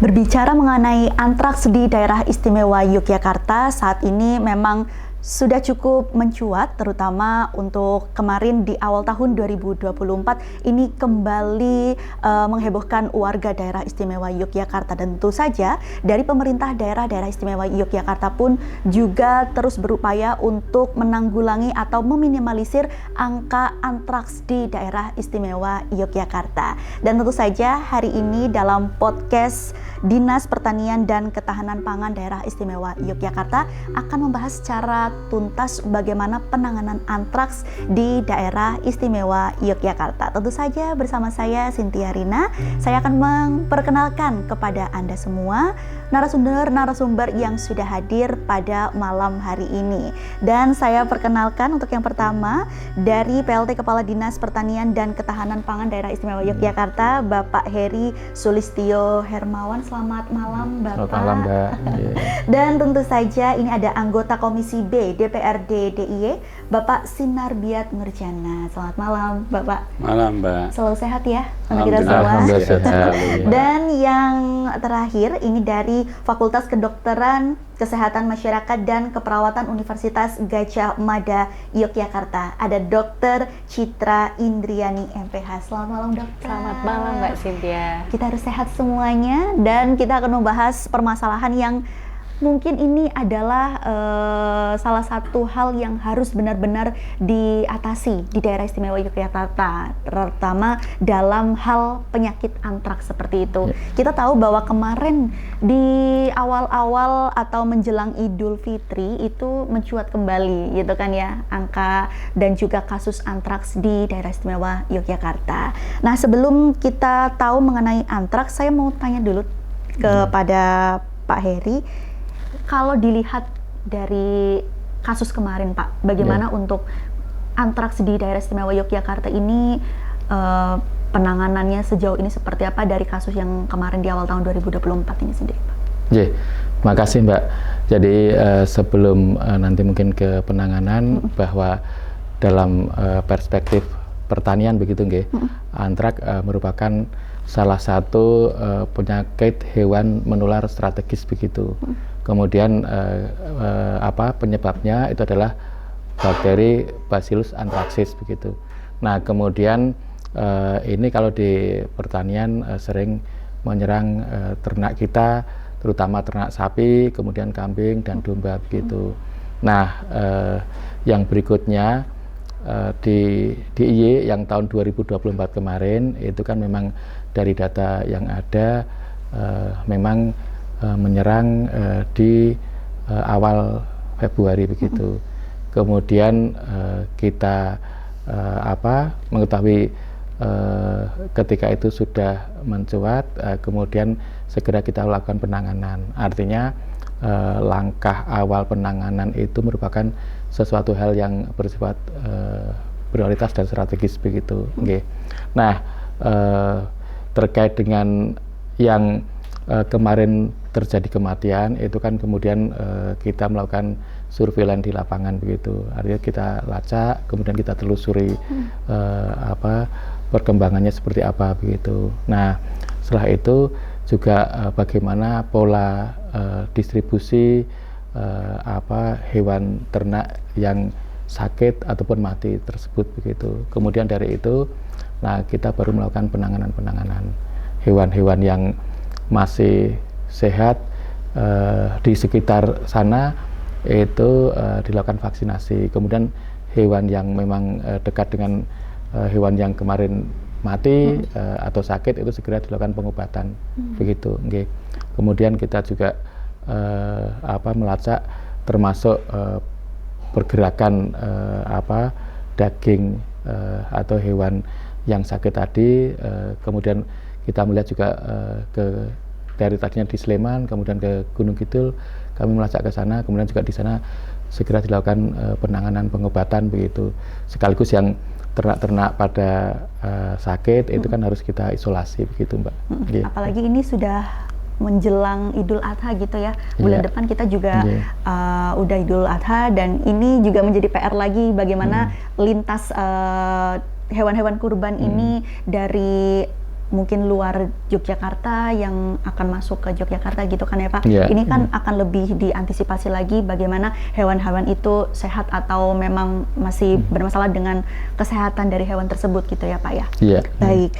Berbicara mengenai antraks di daerah istimewa Yogyakarta, saat ini memang sudah cukup mencuat, terutama untuk kemarin di awal tahun 2024 ini kembali menghebohkan warga daerah istimewa Yogyakarta. Dan tentu saja dari pemerintah daerah istimewa Yogyakarta pun juga terus berupaya untuk menanggulangi atau meminimalisir angka antraks di daerah istimewa Yogyakarta. Dan tentu saja hari ini dalam podcast Dinas Pertanian dan Ketahanan Pangan Daerah Istimewa Yogyakarta akan membahas secara tuntas bagaimana penanganan antraks di daerah istimewa Yogyakarta. Tentu saja bersama saya Cynthia Rina, saya akan memperkenalkan kepada Anda semua narasumber yang sudah hadir pada malam hari ini. Dan saya perkenalkan untuk yang pertama dari PLT Kepala Dinas Pertanian dan Ketahanan Pangan Daerah Istimewa Yogyakarta, Bapak Heri Sulistyo Hermawan. Selamat malam Bapak. Selamat malam Mbak. Dan tentu saja ini ada anggota Komisi B DPRD DIY, Bapak Sinarbiat Nurjana. Selamat malam Bapak. Malam Mbak. Selalu sehat ya untuk kita semua. Dan yang terakhir ini dari Fakultas Kedokteran, Kesehatan Masyarakat dan Keperawatan Universitas Gajah Mada Yogyakarta. Ada Dr. Citra Indriani MPH. Selamat malam dokter. Selamat malam Mbak Cynthia. Kita harus sehat semuanya dan kita akan membahas permasalahan yang mungkin ini adalah salah satu hal yang harus benar-benar diatasi di daerah istimewa Yogyakarta, terutama dalam hal penyakit antraks seperti itu. Kita tahu bahwa kemarin di awal-awal atau menjelang Idul Fitri itu mencuat kembali gitu kan ya, angka dan juga kasus antraks di daerah istimewa Yogyakarta. Nah, sebelum kita tahu mengenai antraks, saya mau tanya dulu kepada Pak Heri. Kalau dilihat dari kasus kemarin Pak, bagaimana untuk antraks di daerah istimewa Yogyakarta ini, penanganannya sejauh ini seperti apa dari kasus yang kemarin di awal tahun 2024 ini sendiri Pak? Makasih Mbak. Jadi sebelum nanti mungkin ke penanganan, bahwa dalam perspektif pertanian begitu nggih, antraks merupakan salah satu penyakit hewan menular strategis begitu. Kemudian penyebabnya itu adalah bakteri Bacillus anthracis begitu. Nah, kemudian ini kalau di pertanian sering menyerang ternak kita, terutama ternak sapi, kemudian kambing dan domba begitu. Nah, yang berikutnya di DIY yang tahun 2024 kemarin itu kan memang dari data yang ada memang menyerang di awal Februari begitu. Kemudian kita mengetahui ketika itu sudah mencuat, kemudian segera kita lakukan penanganan. Artinya langkah awal penanganan itu merupakan sesuatu hal yang bersifat prioritas dan strategis begitu. Nah, terkait dengan yang kemarin terjadi kematian itu kan kemudian kita melakukan surveillance di lapangan begitu. Artinya kita lacak, kemudian kita telusuri perkembangannya seperti apa begitu. Nah, setelah itu juga bagaimana pola distribusi hewan ternak yang sakit ataupun mati tersebut begitu. Kemudian dari itu, nah kita baru melakukan penanganan hewan-hewan yang masih sehat di sekitar sana itu dilakukan vaksinasi. Kemudian hewan yang memang dekat dengan hewan yang kemarin mati atau sakit itu segera dilakukan pengobatan begitu. Kemudian kita juga melacak termasuk pergerakan daging atau hewan yang sakit tadi. Kemudian kita melihat juga dari tadinya di Sleman, kemudian ke Gunung Kidul, kami melacak ke sana, kemudian juga di sana segera dilakukan penanganan pengobatan begitu. Sekaligus yang ternak-ternak pada sakit itu kan harus kita isolasi begitu Mbak. Apalagi ini sudah menjelang Idul Adha gitu ya. Bulan depan kita juga udah Idul Adha, dan ini juga menjadi PR lagi bagaimana lintas hewan-hewan kurban ini dari mungkin luar Yogyakarta yang akan masuk ke Yogyakarta gitu kan ya Pak. Iya. Ini kan akan lebih diantisipasi lagi bagaimana hewan-hewan itu sehat atau memang masih bermasalah dengan kesehatan dari hewan tersebut gitu ya Pak ya. Iya. Baik,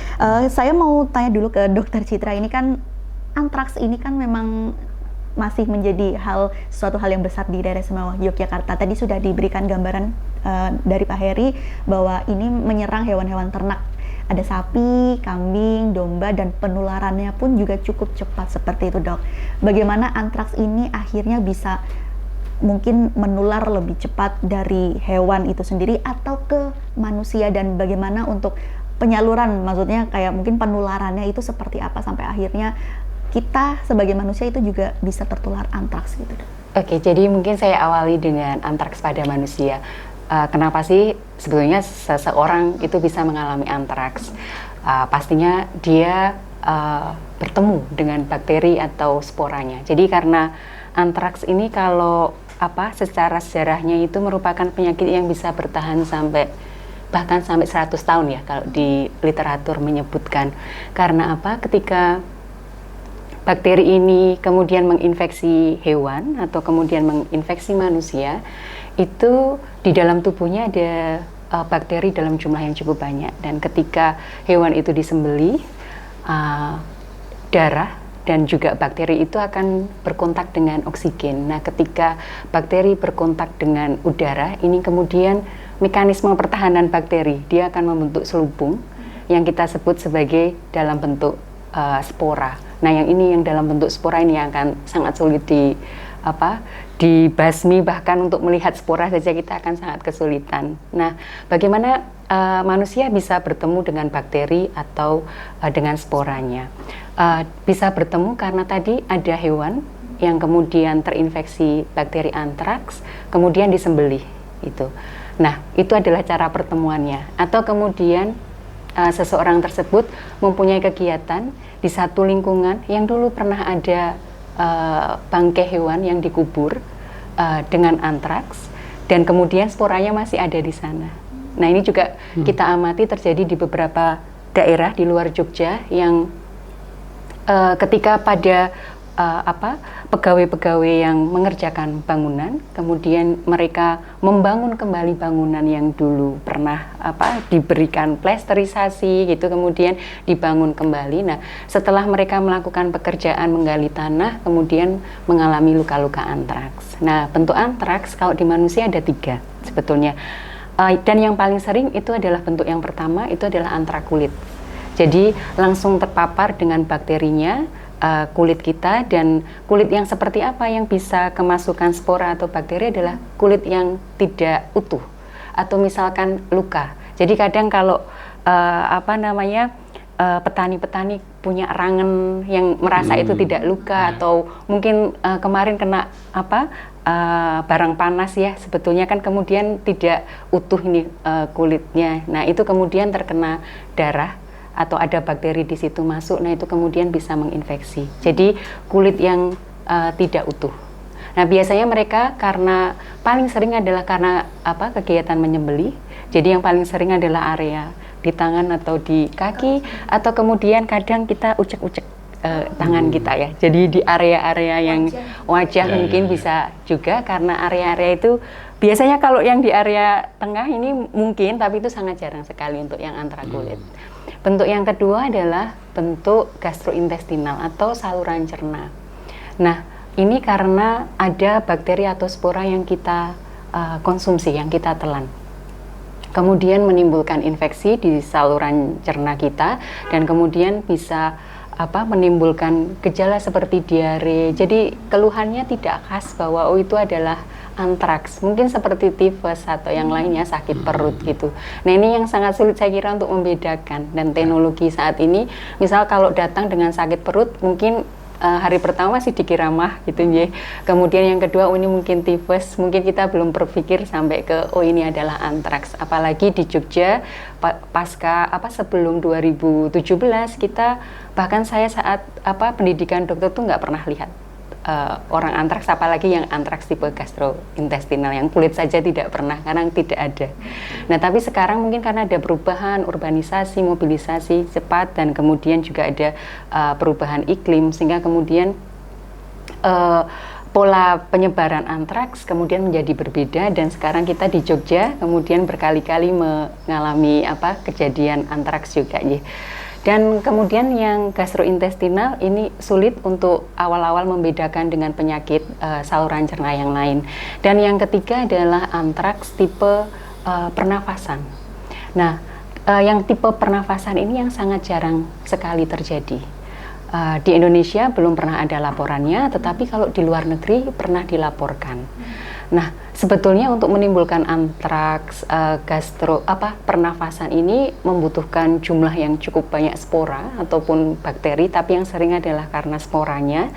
saya mau tanya dulu ke Dokter Citra, ini kan antraks ini kan memang masih menjadi suatu hal yang besar di daerah istimewa Yogyakarta. Tadi sudah diberikan gambaran dari Pak Heri bahwa ini menyerang hewan-hewan ternak. Ada sapi, kambing, domba, dan penularannya pun juga cukup cepat seperti itu Dok. Bagaimana antraks ini akhirnya bisa mungkin menular lebih cepat dari hewan itu sendiri atau ke manusia, dan bagaimana untuk penyaluran, maksudnya kayak mungkin penularannya itu seperti apa sampai akhirnya kita sebagai manusia itu juga bisa tertular antraks gitu Dok. Oke, jadi mungkin saya awali dengan antraks pada manusia. Kenapa sih sebetulnya seseorang itu bisa mengalami antraks? Pastinya dia bertemu dengan bakteri atau sporanya. Jadi karena antraks ini kalau secara sejarahnya itu merupakan penyakit yang bisa bertahan bahkan sampai 100 tahun ya kalau di literatur menyebutkan. Karena ketika bakteri ini kemudian menginfeksi hewan atau kemudian menginfeksi manusia, itu di dalam tubuhnya ada bakteri dalam jumlah yang cukup banyak, dan ketika hewan itu disembelih, darah dan juga bakteri itu akan berkontak dengan oksigen. Nah, ketika bakteri berkontak dengan udara, ini kemudian mekanisme pertahanan bakteri, dia akan membentuk selubung yang kita sebut sebagai dalam bentuk spora. Nah, yang dalam bentuk spora ini yang akan sangat sulit dibasmi, bahkan untuk melihat spora saja kita akan sangat kesulitan. Nah, bagaimana manusia bisa bertemu dengan bakteri atau dengan sporanya? Bisa bertemu karena tadi ada hewan yang kemudian terinfeksi bakteri antraks, kemudian disembelih itu. Nah, itu adalah cara pertemuannya. Atau kemudian seseorang tersebut mempunyai kegiatan di satu lingkungan yang dulu pernah ada bangkai hewan yang dikubur dengan antraks, dan kemudian sporanya masih ada di sana. Nah, ini juga kita amati terjadi di beberapa daerah di luar Jogja yang ketika pada pegawai-pegawai yang mengerjakan bangunan, kemudian mereka membangun kembali bangunan yang dulu pernah diberikan plesterisasi gitu, kemudian dibangun kembali. Nah, setelah mereka melakukan pekerjaan menggali tanah, kemudian mengalami luka-luka antraks. Nah, bentuk antraks kalau di manusia ada 3 sebetulnya, dan yang paling sering itu adalah bentuk yang pertama, itu adalah antrakulit. Jadi langsung terpapar dengan bakterinya kulit kita, dan kulit yang seperti apa yang bisa kemasukan spora atau bakteri adalah kulit yang tidak utuh atau misalkan luka. Jadi kadang kalau petani-petani punya rangen yang merasa itu tidak luka, atau mungkin kemarin kena barang panas ya, sebetulnya kan kemudian tidak utuh ini kulitnya. Nah, itu kemudian terkena darah atau ada bakteri di situ masuk, nah itu kemudian bisa menginfeksi. Jadi kulit yang tidak utuh. Nah, biasanya mereka karena paling sering adalah karena kegiatan menyembelih. Jadi yang paling sering adalah area di tangan atau di kaki, atau kemudian kadang kita ucek-ucek tangan kita ya. Jadi di area-area yang wajah mungkin bisa juga, karena area-area itu biasanya kalau yang di area tengah ini mungkin, tapi itu sangat jarang sekali untuk yang antrakulit. Bentuk yang kedua adalah bentuk gastrointestinal atau saluran cerna. Nah, ini karena ada bakteri atau spora yang kita konsumsi, yang kita telan, kemudian menimbulkan infeksi di saluran cerna kita, dan kemudian bisa menimbulkan gejala seperti diare. Jadi keluhannya tidak khas bahwa itu adalah antraks, mungkin seperti tifus atau yang lainnya, sakit perut gitu. Nah, ini yang sangat sulit saya kira untuk membedakan, dan teknologi saat ini misal kalau datang dengan sakit perut mungkin hari pertama masih dikira mah gitu ya. Kemudian yang kedua ini mungkin tifus, mungkin kita belum berpikir sampai ke ini adalah antraks. Apalagi di Jogja pasca sebelum 2017 kita, bahkan saya saat pendidikan dokter tuh nggak pernah lihat orang antraks, apalagi yang antraks tipe gastrointestinal yang kulit saja tidak pernah, karena tidak ada. Nah, tapi sekarang mungkin karena ada perubahan urbanisasi, mobilisasi cepat, dan kemudian juga ada perubahan iklim, sehingga kemudian pola penyebaran antraks kemudian menjadi berbeda, dan sekarang kita di Jogja kemudian berkali-kali mengalami kejadian antraks juga ya. Dan kemudian yang gastrointestinal ini sulit untuk awal-awal membedakan dengan penyakit saluran cerna yang lain. Dan yang ketiga adalah antraks tipe pernafasan. Nah, yang tipe pernafasan ini yang sangat jarang sekali terjadi. Di Indonesia belum pernah ada laporannya, tetapi kalau di luar negeri pernah dilaporkan. Nah, sebetulnya untuk menimbulkan antraks pernafasan ini membutuhkan jumlah yang cukup banyak spora ataupun bakteri, tapi yang sering adalah karena sporanya,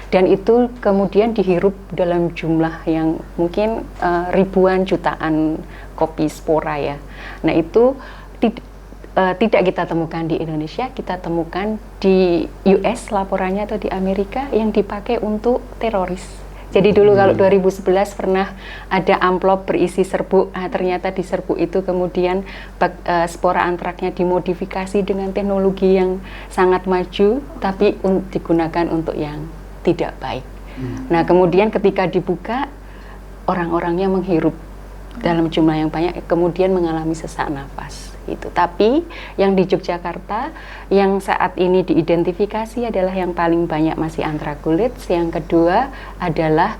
dan itu kemudian dihirup dalam jumlah yang mungkin ribuan jutaan kopi spora ya. Nah, itu tidak kita temukan di Indonesia, kita temukan di US laporannya atau di Amerika yang dipakai untuk teroris. Jadi dulu kalau 2011 pernah ada amplop berisi serbuk, ternyata di serbuk itu kemudian spora antraknya dimodifikasi dengan teknologi yang sangat maju, tapi digunakan untuk yang tidak baik. Nah, kemudian ketika dibuka, orang-orangnya menghirup dalam jumlah yang banyak, kemudian mengalami sesak nafas. Itu. Tapi yang di Yogyakarta yang saat ini diidentifikasi adalah yang paling banyak masih antrakulitis, yang kedua adalah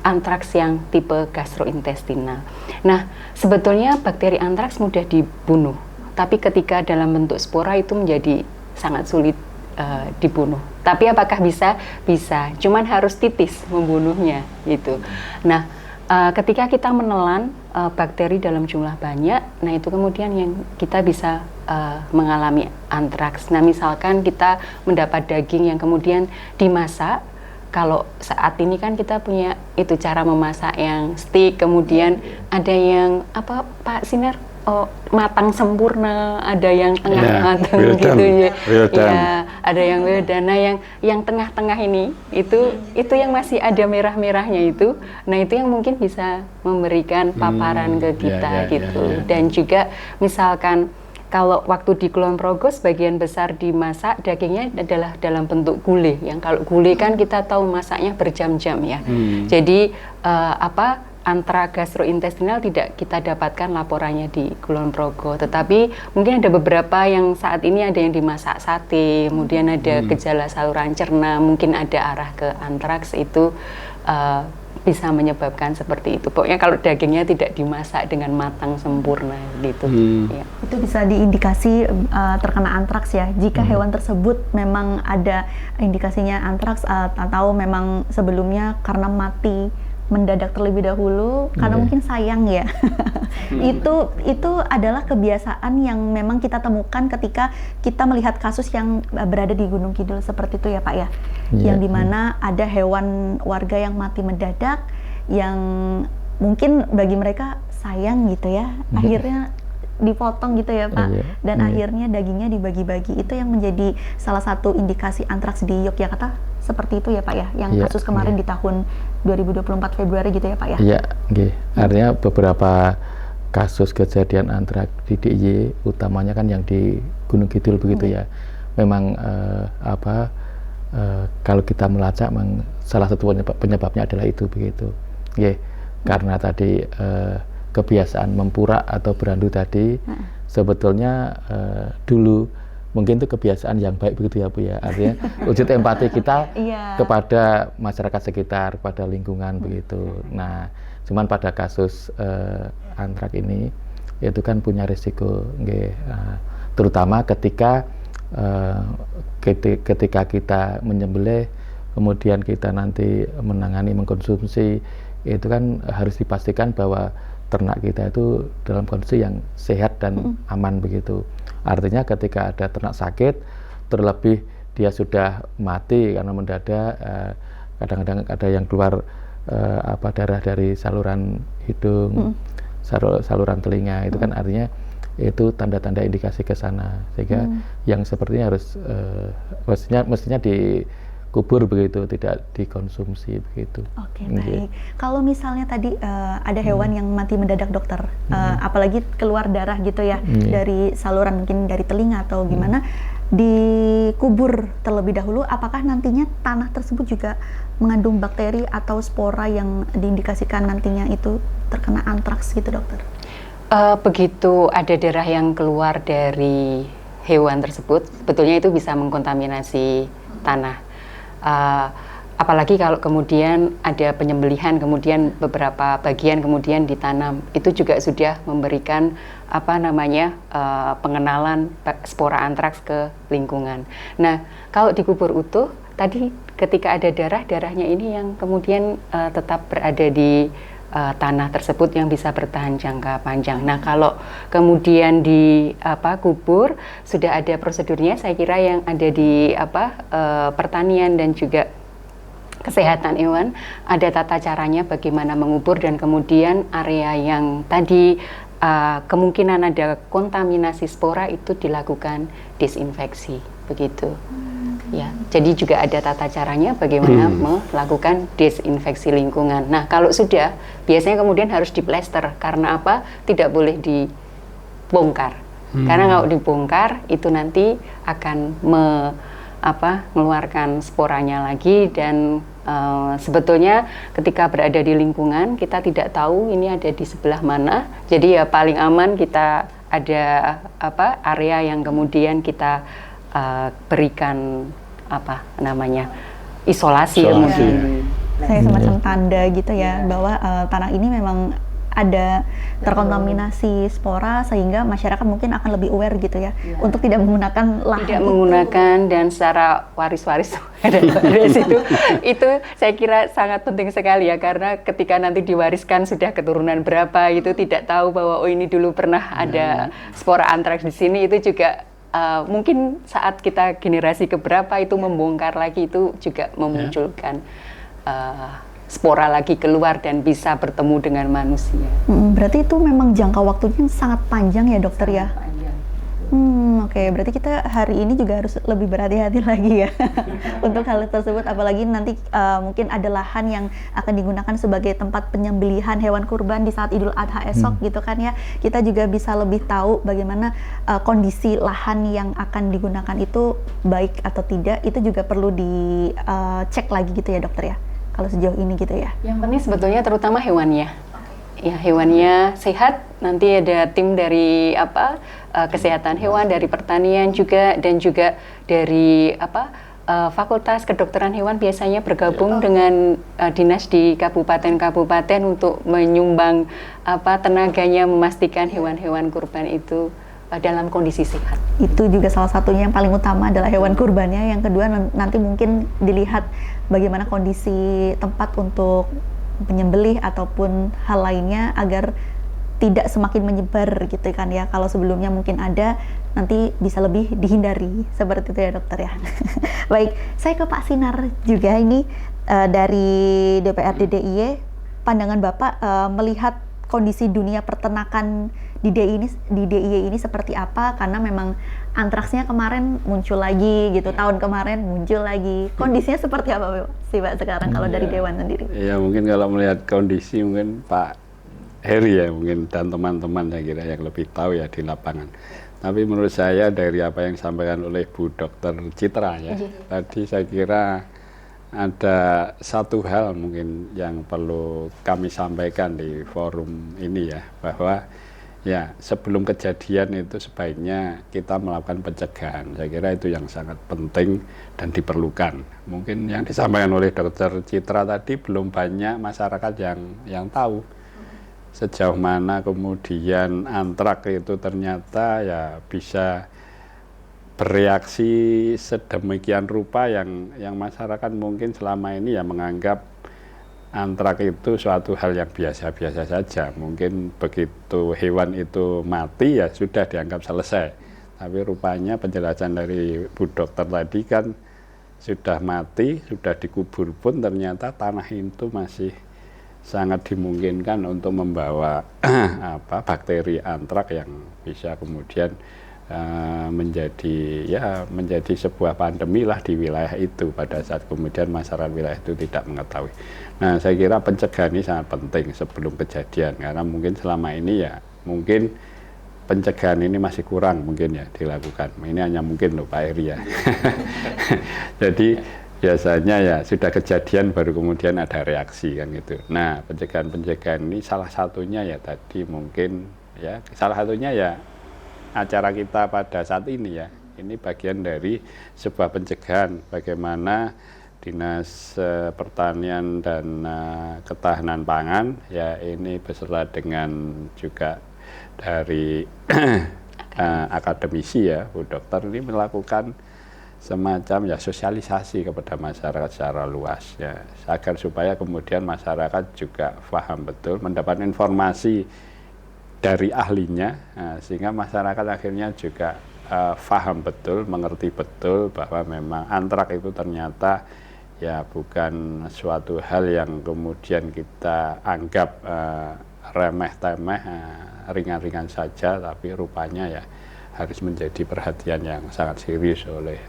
antraks yang tipe gastrointestinal. Nah, sebetulnya bakteri antraks mudah dibunuh, tapi ketika dalam bentuk spora itu menjadi sangat sulit dibunuh. Tapi apakah bisa? Bisa, cuman harus titis membunuhnya gitu. Nah, ketika kita menelan bakteri dalam jumlah banyak, nah itu kemudian yang kita bisa mengalami antraks. Nah, misalkan kita mendapat daging yang kemudian dimasak, kalau saat ini kan kita punya itu cara memasak yang steak, kemudian ada yang Pak Sinar, matang sempurna, ada yang tengah matang gitu ya. Ya, ada yang well done. Nah, yang tengah-tengah ini itu yang masih ada merah-merahnya itu. Nah, itu yang mungkin bisa memberikan paparan ke kita gitu. Dan juga misalkan kalau waktu di Kulon Progo sebagian besar dimasak dagingnya adalah dalam bentuk gulai. Yang kalau gulai kan kita tahu masaknya berjam-jam ya. Jadi antra gastrointestinal tidak kita dapatkan laporannya di Kulon Progo, tetapi mungkin ada beberapa yang saat ini ada yang dimasak sate, kemudian ada gejala saluran cerna, mungkin ada arah ke antraks, itu bisa menyebabkan seperti itu. Pokoknya kalau dagingnya tidak dimasak dengan matang sempurna gitu. Ya. Itu bisa diindikasi terkena antraks ya, jika hewan tersebut memang ada indikasinya antraks atau memang sebelumnya karena mati mendadak terlebih dahulu karena mungkin sayang ya. Itu adalah kebiasaan yang memang kita temukan ketika kita melihat kasus yang berada di Gunung Kidul seperti itu ya Pak ya. Yang dimana ada hewan warga yang mati mendadak yang mungkin bagi mereka sayang gitu ya. Akhirnya dipotong gitu ya Pak, dan akhirnya dagingnya dibagi-bagi. Itu yang menjadi salah satu indikasi antraks di Yogyakarta seperti itu ya Pak ya, yang kasus kemarin di tahun 2024 Februari gitu ya Pak ya. Iya, artinya beberapa kasus kejadian antraks di DIY utamanya kan yang di Gunung Kidul begitu ya. Memang kalau kita melacak memang salah satu penyebabnya adalah itu begitu. Karena tadi kebiasaan mempurak atau berandu tadi sebetulnya dulu mungkin itu kebiasaan yang baik begitu ya Bu ya, artinya wujud empati kita kepada masyarakat sekitar, kepada lingkungan begitu. Nah, cuman pada kasus antraks ini itu kan punya risiko terutama ketika kita menyembelih kemudian kita nanti menangani, mengkonsumsi, itu kan harus dipastikan bahwa ternak kita itu dalam kondisi yang sehat dan aman begitu. Artinya ketika ada ternak sakit, terlebih dia sudah mati karena mendadak, kadang-kadang ada yang keluar darah dari saluran hidung, saluran telinga, itu kan artinya itu tanda-tanda indikasi ke sana, sehingga yang sepertinya harus mestinya kubur begitu, tidak dikonsumsi begitu. Oke, Nggih. baik. Kalau misalnya tadi ada hewan yang mati mendadak, dokter, apalagi keluar darah gitu ya dari saluran, mungkin dari telinga atau gimana, dikubur terlebih dahulu, apakah nantinya tanah tersebut juga mengandung bakteri atau spora yang diindikasikan nantinya itu terkena antraks gitu, dokter? Begitu ada darah yang keluar dari hewan tersebut, sebetulnya itu bisa mengkontaminasi tanah. Apalagi kalau kemudian ada penyembelihan, kemudian beberapa bagian kemudian ditanam, itu juga sudah memberikan pengenalan spora antraks ke lingkungan. Nah, kalau dikubur utuh, tadi ketika ada darahnya ini yang kemudian tetap berada di tanah tersebut yang bisa bertahan jangka panjang. Nah, kalau kemudian kubur sudah ada prosedurnya, saya kira yang ada di pertanian dan juga kesehatan hewan ada tata caranya bagaimana mengubur, dan kemudian area yang tadi kemungkinan ada kontaminasi spora itu dilakukan disinfeksi begitu. Ya, jadi juga ada tata caranya bagaimana melakukan disinfeksi lingkungan. Nah, kalau sudah, biasanya kemudian harus diplester. Karena apa? Tidak boleh dibongkar. Karena kalau dibongkar, itu nanti akan mengeluarkan sporanya lagi, dan sebetulnya ketika berada di lingkungan, kita tidak tahu ini ada di sebelah mana. Jadi ya paling aman kita ada area yang kemudian kita berikan isolasi. Saya semacam tanda gitu ya, bahwa tanah ini memang ada terkontaminasi spora, sehingga masyarakat mungkin akan lebih aware gitu ya, untuk tidak menggunakan lahan. Tidak menggunakan dan secara waris-waris itu saya kira sangat penting sekali ya, karena ketika nanti diwariskan sudah keturunan berapa, itu tidak tahu bahwa ini dulu pernah ada spora antraks di sini, itu juga mungkin saat kita generasi keberapa itu membongkar lagi, itu juga memunculkan spora lagi keluar dan bisa bertemu dengan manusia. Berarti itu memang jangka waktunya sangat panjang ya, dokter ya? Oke, berarti kita hari ini juga harus lebih berhati-hati lagi ya untuk hal tersebut, apalagi nanti mungkin ada lahan yang akan digunakan sebagai tempat penyembelihan hewan kurban di saat Idul Adha esok gitu kan ya. Kita juga bisa lebih tahu bagaimana kondisi lahan yang akan digunakan itu baik atau tidak, itu juga perlu dicek lagi gitu ya, dokter ya, kalau sejauh ini gitu ya. Yang penting sebetulnya terutama hewannya. Ya, hewannya sehat, nanti ada tim dari kesehatan hewan, dari pertanian juga, dan juga dari Fakultas Kedokteran Hewan biasanya bergabung dengan dinas di kabupaten-kabupaten untuk menyumbang tenaganya, memastikan hewan-hewan kurban itu dalam kondisi sehat. Itu juga salah satunya, yang paling utama adalah hewan kurbannya. Yang kedua nanti mungkin dilihat bagaimana kondisi tempat untuk penyembelih ataupun hal lainnya, agar tidak semakin menyebar gitu kan ya. Kalau sebelumnya mungkin ada, nanti bisa lebih dihindari, seperti itu ya, dokter ya. Baik, saya ke Pak Sinar juga ini dari DPRD DIY. Pandangan Bapak melihat kondisi dunia peternakan di DIY ini seperti apa? Karena memang antraksnya kemarin muncul lagi gitu, tahun kemarin muncul lagi. Kondisinya seperti apa sih Pak sekarang kalau dari Dewan sendiri? Ya mungkin kalau melihat kondisi, mungkin Pak Heri ya mungkin dan teman-teman saya kira yang lebih tahu ya di lapangan. Tapi menurut saya dari apa yang disampaikan oleh Bu Dr. Citra ya, tadi saya kira ada satu hal mungkin yang perlu kami sampaikan di forum ini ya, bahwa ya sebelum kejadian itu sebaiknya kita melakukan pencegahan. Saya kira itu yang sangat penting dan diperlukan. Mungkin yang disampaikan oleh Dr. Citra tadi, belum banyak masyarakat yang tahu sejauh mana kemudian antrak itu ternyata ya bisa bereaksi sedemikian rupa yang masyarakat mungkin selama ini ya menganggap antrak itu suatu hal yang biasa-biasa saja. Mungkin begitu hewan itu mati ya sudah dianggap selesai. Tapi rupanya penjelasan dari Bu Dokter tadi kan sudah mati, sudah dikubur pun ternyata tanah itu masih sangat dimungkinkan untuk membawa bakteri antrak yang bisa kemudian menjadi sebuah pandemi lah di wilayah itu pada saat kemudian masyarakat wilayah itu tidak mengetahui. Nah, saya kira pencegahan ini sangat penting sebelum kejadian, karena mungkin selama ini ya mungkin pencegahan ini masih kurang mungkin ya dilakukan. Ini hanya mungkin loh Pak Heri ya. Jadi biasanya ya sudah kejadian baru kemudian ada reaksi kan gitu. Nah, pencegahan ini salah satunya ya tadi mungkin ya salah satunya ya acara kita pada saat ini ya. Ini bagian dari sebuah pencegahan bagaimana Dinas Pertanian dan Ketahanan Pangan ya ini beserta dengan juga dari akademisi ya Bu Dokter ini melakukan semacam ya sosialisasi kepada masyarakat secara luas ya agar supaya kemudian masyarakat juga paham betul, mendapat informasi dari ahlinya sehingga masyarakat akhirnya juga paham betul, mengerti betul bahwa memang antrak itu ternyata ya bukan suatu hal yang kemudian kita anggap remeh-temeh, ringan-ringan saja, tapi rupanya ya harus menjadi perhatian yang sangat serius oleh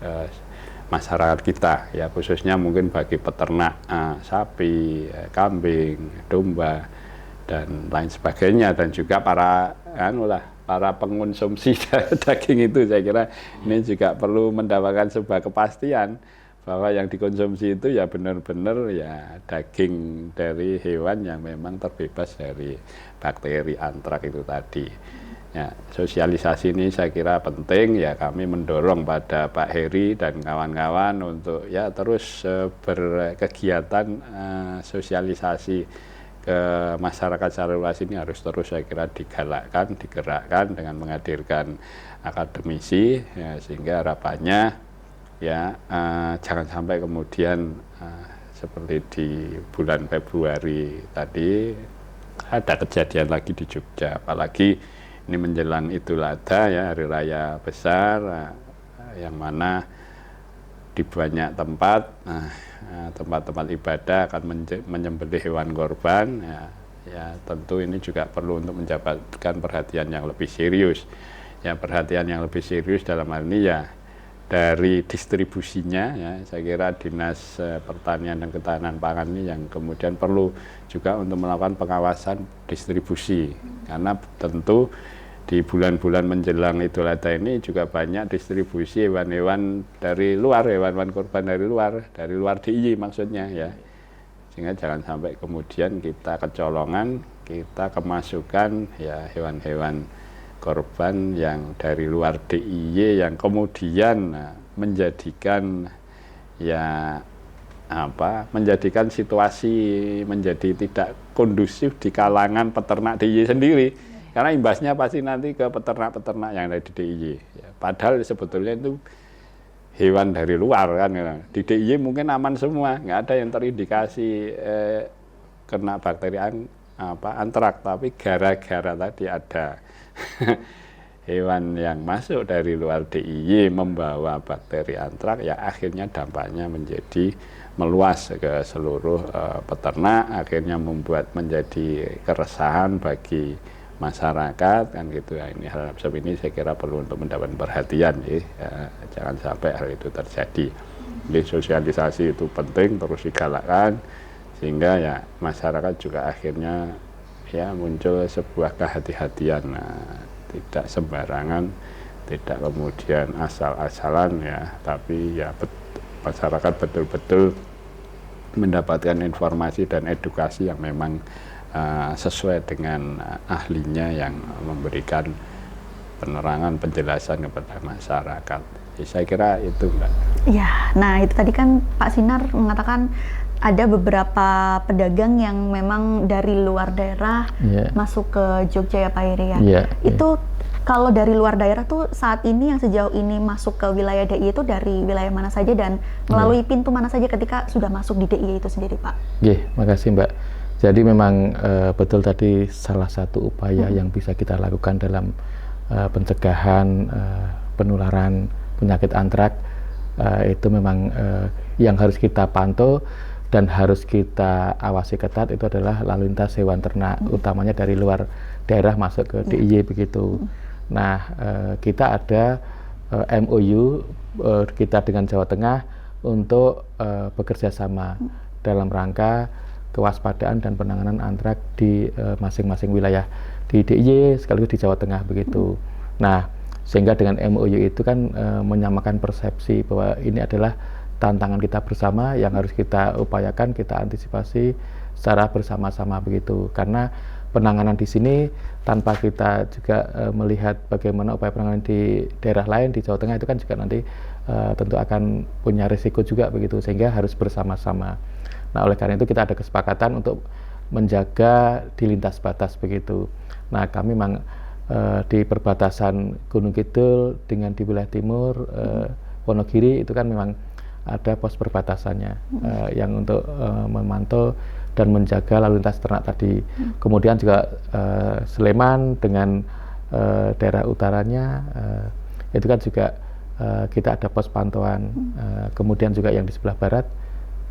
masyarakat kita ya khususnya mungkin bagi peternak sapi, kambing, domba dan lain sebagainya dan juga para pengonsumsi daging itu saya kira ini juga perlu mendapatkan sebuah kepastian bahwa yang dikonsumsi itu ya benar-benar ya daging dari hewan yang memang terbebas dari bakteri antrak itu tadi. Ya, sosialisasi ini saya kira penting ya kami mendorong pada Pak Heri dan kawan-kawan untuk ya terus berkegiatan sosialisasi ke masyarakat secara luas ini harus terus saya kira digalakkan, digerakkan dengan menghadirkan akademisi ya, sehingga harapannya ya jangan sampai kemudian seperti di bulan Februari tadi ada kejadian lagi di Jogja, apalagi ini menjelang Idul Adha ya hari raya besar yang mana di banyak tempat tempat-tempat ibadah akan menyembelih hewan korban ya tentu ini juga perlu untuk mendapatkan perhatian yang lebih serius ya perhatian yang lebih serius dalam hal ini ya dari distribusinya ya saya kira Dinas Pertanian dan Ketahanan Pangan ini yang kemudian perlu juga untuk melakukan pengawasan distribusi karena tentu di bulan-bulan menjelang Idul Adha ini juga banyak distribusi hewan-hewan dari luar, hewan-hewan korban dari luar DIY maksudnya ya. Sehingga jangan sampai kemudian kita kecolongan, kita kemasukan ya hewan-hewan korban yang dari luar DIY yang kemudian menjadikan ya menjadikan situasi menjadi tidak kondusif di kalangan peternak DIY sendiri. Karena imbasnya pasti nanti ke peternak-peternak yang ada di DIY. Ya, padahal sebetulnya itu hewan dari luar kan. Di DIY mungkin aman semua, nggak ada yang terindikasi kena bakteri antrak. Tapi gara-gara tadi ada hewan yang masuk dari luar DIY membawa bakteri antrak, ya akhirnya dampaknya menjadi meluas ke seluruh peternak, akhirnya membuat menjadi keresahan bagi masyarakat kan gitu ya. Ini hal seperti ini saya kira perlu untuk mendapat perhatian ya, jangan sampai hal itu terjadi. Jadi sosialisasi itu penting terus digalakkan sehingga ya masyarakat juga akhirnya ya muncul sebuah kehati-hatian, tidak sembarangan, tidak kemudian asal-asalan ya, tapi ya masyarakat betul-betul mendapatkan informasi dan edukasi yang memang sesuai dengan ahlinya yang memberikan penerangan, penjelasan kepada masyarakat. Ya, saya kira itu Mbak. Ya, nah itu tadi kan Pak Sinar mengatakan ada beberapa pedagang yang memang dari luar daerah masuk ke Jogja ya Pak Heri ya. Itu kalau dari luar daerah tuh saat ini yang sejauh ini masuk ke wilayah DIY itu dari wilayah mana saja dan melalui pintu mana saja ketika sudah masuk di DIY itu sendiri Pak? Makasih Mbak. Jadi memang betul tadi salah satu upaya yang bisa kita lakukan dalam pencegahan penularan penyakit antrak itu memang yang harus kita pantau dan harus kita awasi ketat itu adalah lalu lintas hewan ternak, utamanya dari luar daerah masuk ke DIY begitu. Nah, kita ada MOU kita dengan Jawa Tengah untuk bekerja sama dalam rangka kewaspadaan dan penanganan antraks di masing-masing wilayah di DIY sekaligus di Jawa Tengah begitu. Nah, sehingga dengan MOU itu kan menyamakan persepsi bahwa ini adalah tantangan kita bersama yang harus kita upayakan, kita antisipasi secara bersama-sama begitu. Karena penanganan di sini tanpa kita juga melihat bagaimana upaya penanganan di daerah lain di Jawa Tengah itu kan juga nanti tentu akan punya risiko juga begitu, sehingga harus bersama-sama. Nah, oleh karena itu kita ada kesepakatan untuk menjaga di lintas batas begitu. Nah, kami memang di perbatasan Gunung Kidul dengan di wilayah timur Wonogiri itu kan memang ada pos perbatasannya yang untuk memantau dan menjaga lalu lintas ternak tadi. Kemudian juga Sleman dengan daerah utaranya itu kan juga kita ada pos pantauan. Kemudian juga yang di sebelah barat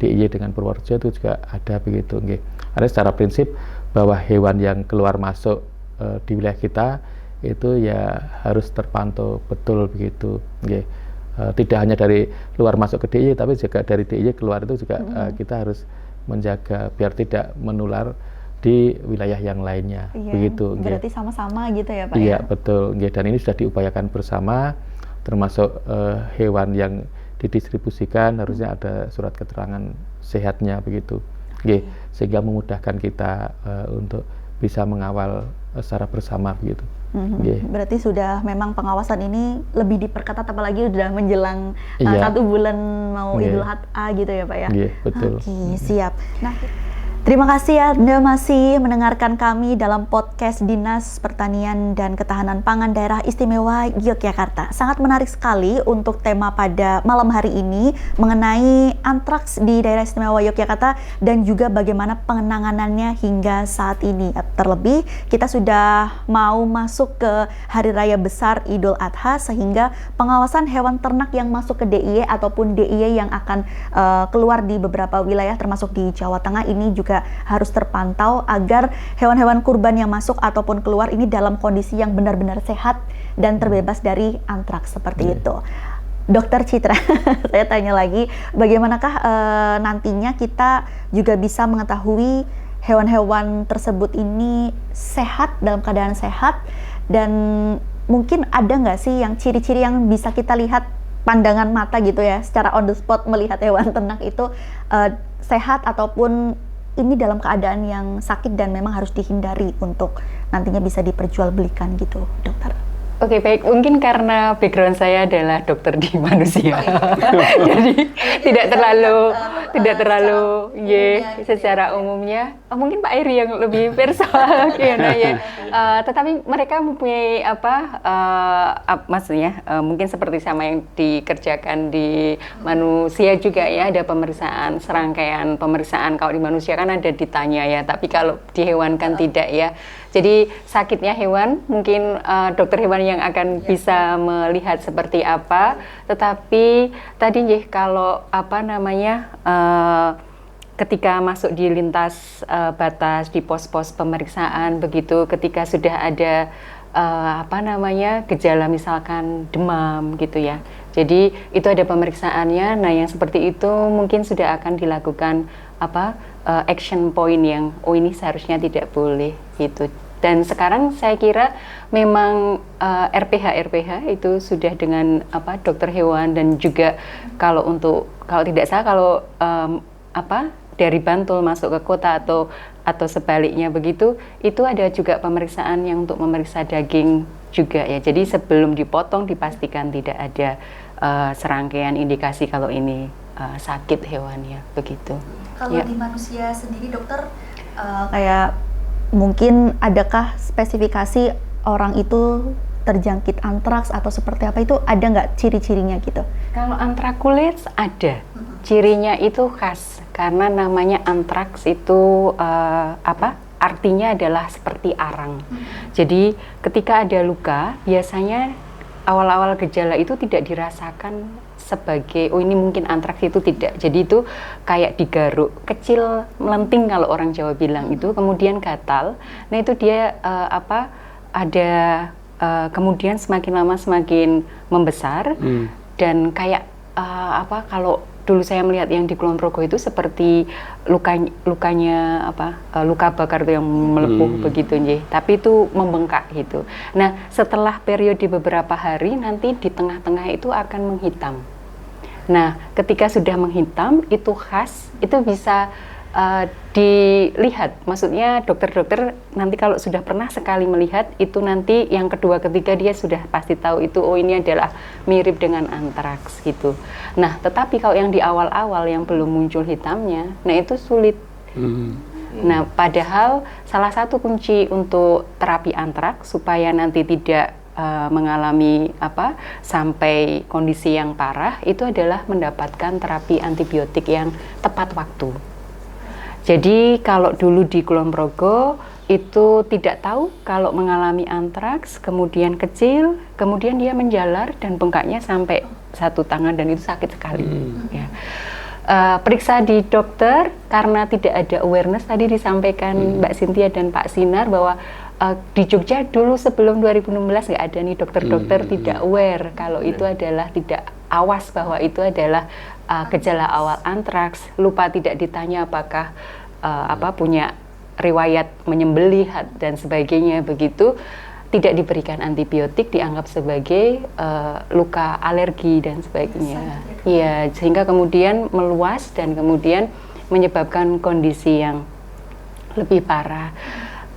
DIY dengan Purworejo itu juga ada begitu. Ada secara prinsip bahwa hewan yang keluar masuk di wilayah kita itu ya harus terpantau betul begitu. Tidak hanya dari luar masuk ke DIY, tapi juga dari DIY keluar itu juga kita harus menjaga biar tidak menular di wilayah yang lainnya. Begitu. Berarti sama-sama gitu ya Pak? Iya, betul. Dan ini sudah diupayakan bersama, termasuk hewan yang didistribusikan harusnya ada surat keterangan sehatnya begitu. Sehingga memudahkan kita untuk bisa mengawal secara bersama begitu. Berarti sudah memang pengawasan ini lebih diperketat, apalagi sudah menjelang 1 bulan mau Idul Adha gitu ya Pak ya? Iya, betul. Oke, siap. Nah, terima kasih ya Anda masih mendengarkan kami dalam podcast Dinas Pertanian dan Ketahanan Pangan Daerah Istimewa Yogyakarta. Sangat menarik sekali untuk tema pada malam hari ini mengenai antraks di Daerah Istimewa Yogyakarta dan juga bagaimana penanganannya hingga saat ini. Terlebih kita sudah mau masuk ke Hari Raya Besar Idul Adha, sehingga pengawasan hewan ternak yang masuk ke DIY ataupun DIY yang akan keluar di beberapa wilayah termasuk di Jawa Tengah ini juga harus terpantau agar hewan-hewan kurban yang masuk ataupun keluar ini dalam kondisi yang benar-benar sehat dan terbebas dari antraks seperti itu. Dokter Citra, saya tanya lagi, bagaimanakah nantinya kita juga bisa mengetahui hewan-hewan tersebut ini sehat, dalam keadaan sehat, dan mungkin ada nggak sih yang ciri-ciri yang bisa kita lihat pandangan mata gitu ya, secara on the spot melihat hewan ternak itu sehat ataupun ini dalam keadaan yang sakit dan memang harus dihindari untuk nantinya bisa diperjualbelikan gitu, dokter? Oke, baik. Mungkin karena background saya adalah dokter di manusia, jadi tidak terlalu, secara umumnya. Mungkin Pak Eri yang lebih personal, ya. Tetapi mereka mempunyai maksudnya mungkin seperti sama yang dikerjakan di manusia juga ya. Ada pemeriksaan, serangkaian pemeriksaan. Kalau di manusia kan ada ditanya ya, tapi kalau di hewan kan tidak ya. Jadi sakitnya hewan, mungkin dokter hewan yang akan bisa melihat seperti apa. Tetapi tadi kalau ketika masuk di lintas batas, di pos-pos pemeriksaan begitu, ketika sudah ada gejala misalkan demam gitu ya. Jadi itu ada pemeriksaannya. Nah, yang seperti itu mungkin sudah akan dilakukan action point yang ini seharusnya tidak boleh gitu. Dan sekarang saya kira memang RPH itu sudah dengan dokter hewan, dan juga kalau tidak salah dari Bantul masuk ke kota atau sebaliknya begitu, itu ada juga pemeriksaan yang untuk memeriksa daging juga ya. Jadi sebelum dipotong dipastikan tidak ada serangkaian indikasi kalau ini sakit hewannya begitu. Kalau di manusia sendiri dokter, kayak mungkin adakah spesifikasi orang itu terjangkit antraks atau seperti apa, itu ada nggak ciri-cirinya gitu? Kalau antrakulit ada, cirinya itu khas karena namanya antraks itu artinya adalah seperti arang. Jadi ketika ada luka, biasanya awal-awal gejala itu tidak dirasakan sebagai ini mungkin antraks, itu tidak. Jadi itu kayak digaruk kecil, melenting kalau orang Jawa bilang itu, kemudian gatal. Nah itu dia ada kemudian semakin lama semakin membesar dan kayak kalau dulu saya melihat yang di Kulon Progo itu seperti lukanya luka bakar tuh yang melepuh begitu nggih, tapi itu membengkak gitu. Nah, setelah periode beberapa hari nanti di tengah-tengah itu akan menghitam. Nah, ketika sudah menghitam itu khas, itu bisa dilihat, maksudnya dokter-dokter nanti kalau sudah pernah sekali melihat itu nanti yang kedua ketiga dia sudah pasti tahu itu ini adalah mirip dengan antraks gitu. Nah, tetapi kalau yang di awal-awal yang belum muncul hitamnya, nah itu sulit. Nah, padahal salah satu kunci untuk terapi antraks supaya nanti tidak mengalami sampai kondisi yang parah itu adalah mendapatkan terapi antibiotik yang tepat waktu. Jadi kalau dulu di Kulon Progo itu tidak tahu kalau mengalami antraks, kemudian kecil, kemudian dia menjalar dan bengkaknya sampai 1 tangan dan itu sakit sekali. Ya. Periksa di dokter karena tidak ada awareness tadi disampaikan Mbak Cynthia dan Pak Sinar bahwa di Jogja dulu sebelum 2016 nggak ada nih dokter-dokter tidak aware kalau itu adalah tidak awas bahwa itu adalah gejala awal antraks, lupa tidak ditanya apakah punya riwayat menyembelih dan sebagainya begitu, tidak diberikan antibiotik dianggap sebagai luka alergi dan sebagainya. Iya, sehingga kemudian meluas dan kemudian menyebabkan kondisi yang lebih parah.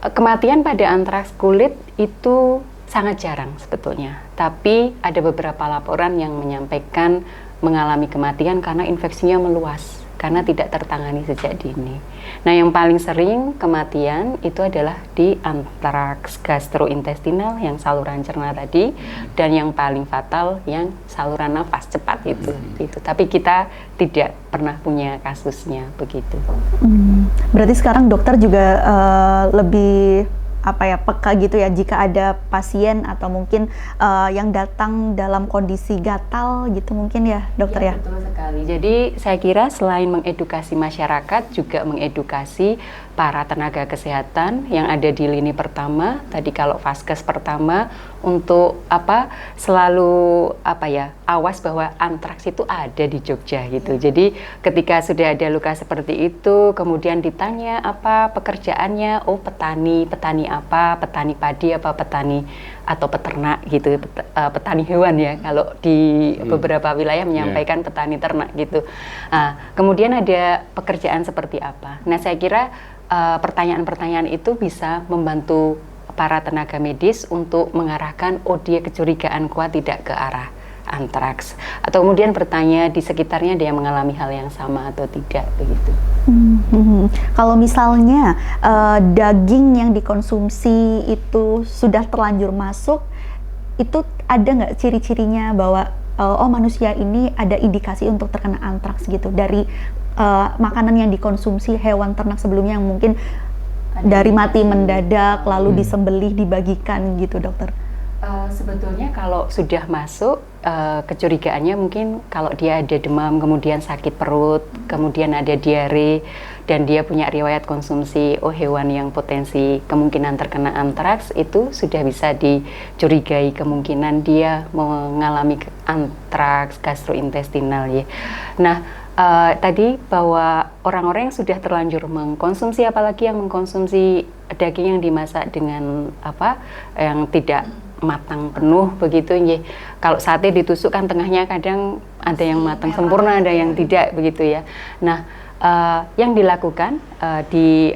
Kematian pada antraks kulit itu sangat jarang sebetulnya, tapi ada beberapa laporan yang menyampaikan mengalami kematian karena infeksinya meluas, karena tidak tertangani sejak dini. Nah, yang paling sering kematian itu adalah di antraks gastrointestinal yang saluran cerna tadi, dan yang paling fatal yang saluran nafas cepat itu. Tapi kita tidak pernah punya kasusnya begitu. Berarti sekarang dokter juga lebih peka gitu ya jika ada pasien atau mungkin yang datang dalam kondisi gatal gitu mungkin ya dokter ya? Betul sekali. Jadi saya kira selain mengedukasi masyarakat juga mengedukasi para tenaga kesehatan yang ada di lini pertama tadi, kalau vaskes pertama untuk selalu awas bahwa antraks itu ada di Jogja gitu. Jadi ketika sudah ada luka seperti itu kemudian ditanya apa pekerjaannya, petani apa, petani padi apa, petani atau peternak gitu, petani hewan ya kalau di beberapa wilayah menyampaikan petani ternak gitu. Kemudian ada pekerjaan seperti apa. Nah, saya kira pertanyaan-pertanyaan itu bisa membantu para tenaga medis untuk mengarahkan dia kecurigaan kuat tidak ke arah antraks, atau kemudian bertanya di sekitarnya dia mengalami hal yang sama atau tidak begitu. Kalau misalnya daging yang dikonsumsi itu sudah terlanjur masuk, itu ada nggak ciri-cirinya bahwa manusia ini ada indikasi untuk terkena antraks gitu dari makanan yang dikonsumsi hewan ternak sebelumnya yang mungkin dari mati mendadak lalu disembelih dibagikan gitu dokter? Sebetulnya kalau sudah masuk kecurigaannya mungkin kalau dia ada demam, kemudian sakit perut, kemudian ada diare dan dia punya riwayat konsumsi hewan yang potensi kemungkinan terkena antraks, itu sudah bisa dicurigai kemungkinan dia mengalami antraks gastrointestinal ya. Nah, tadi bahwa orang-orang yang sudah terlanjur mengkonsumsi, apalagi yang mengkonsumsi daging yang dimasak dengan yang tidak matang penuh begitu ya. Kalau sate ditusuk kan tengahnya kadang ada yang matang sempurna, ada yang tidak begitu ya. Nah, yang dilakukan di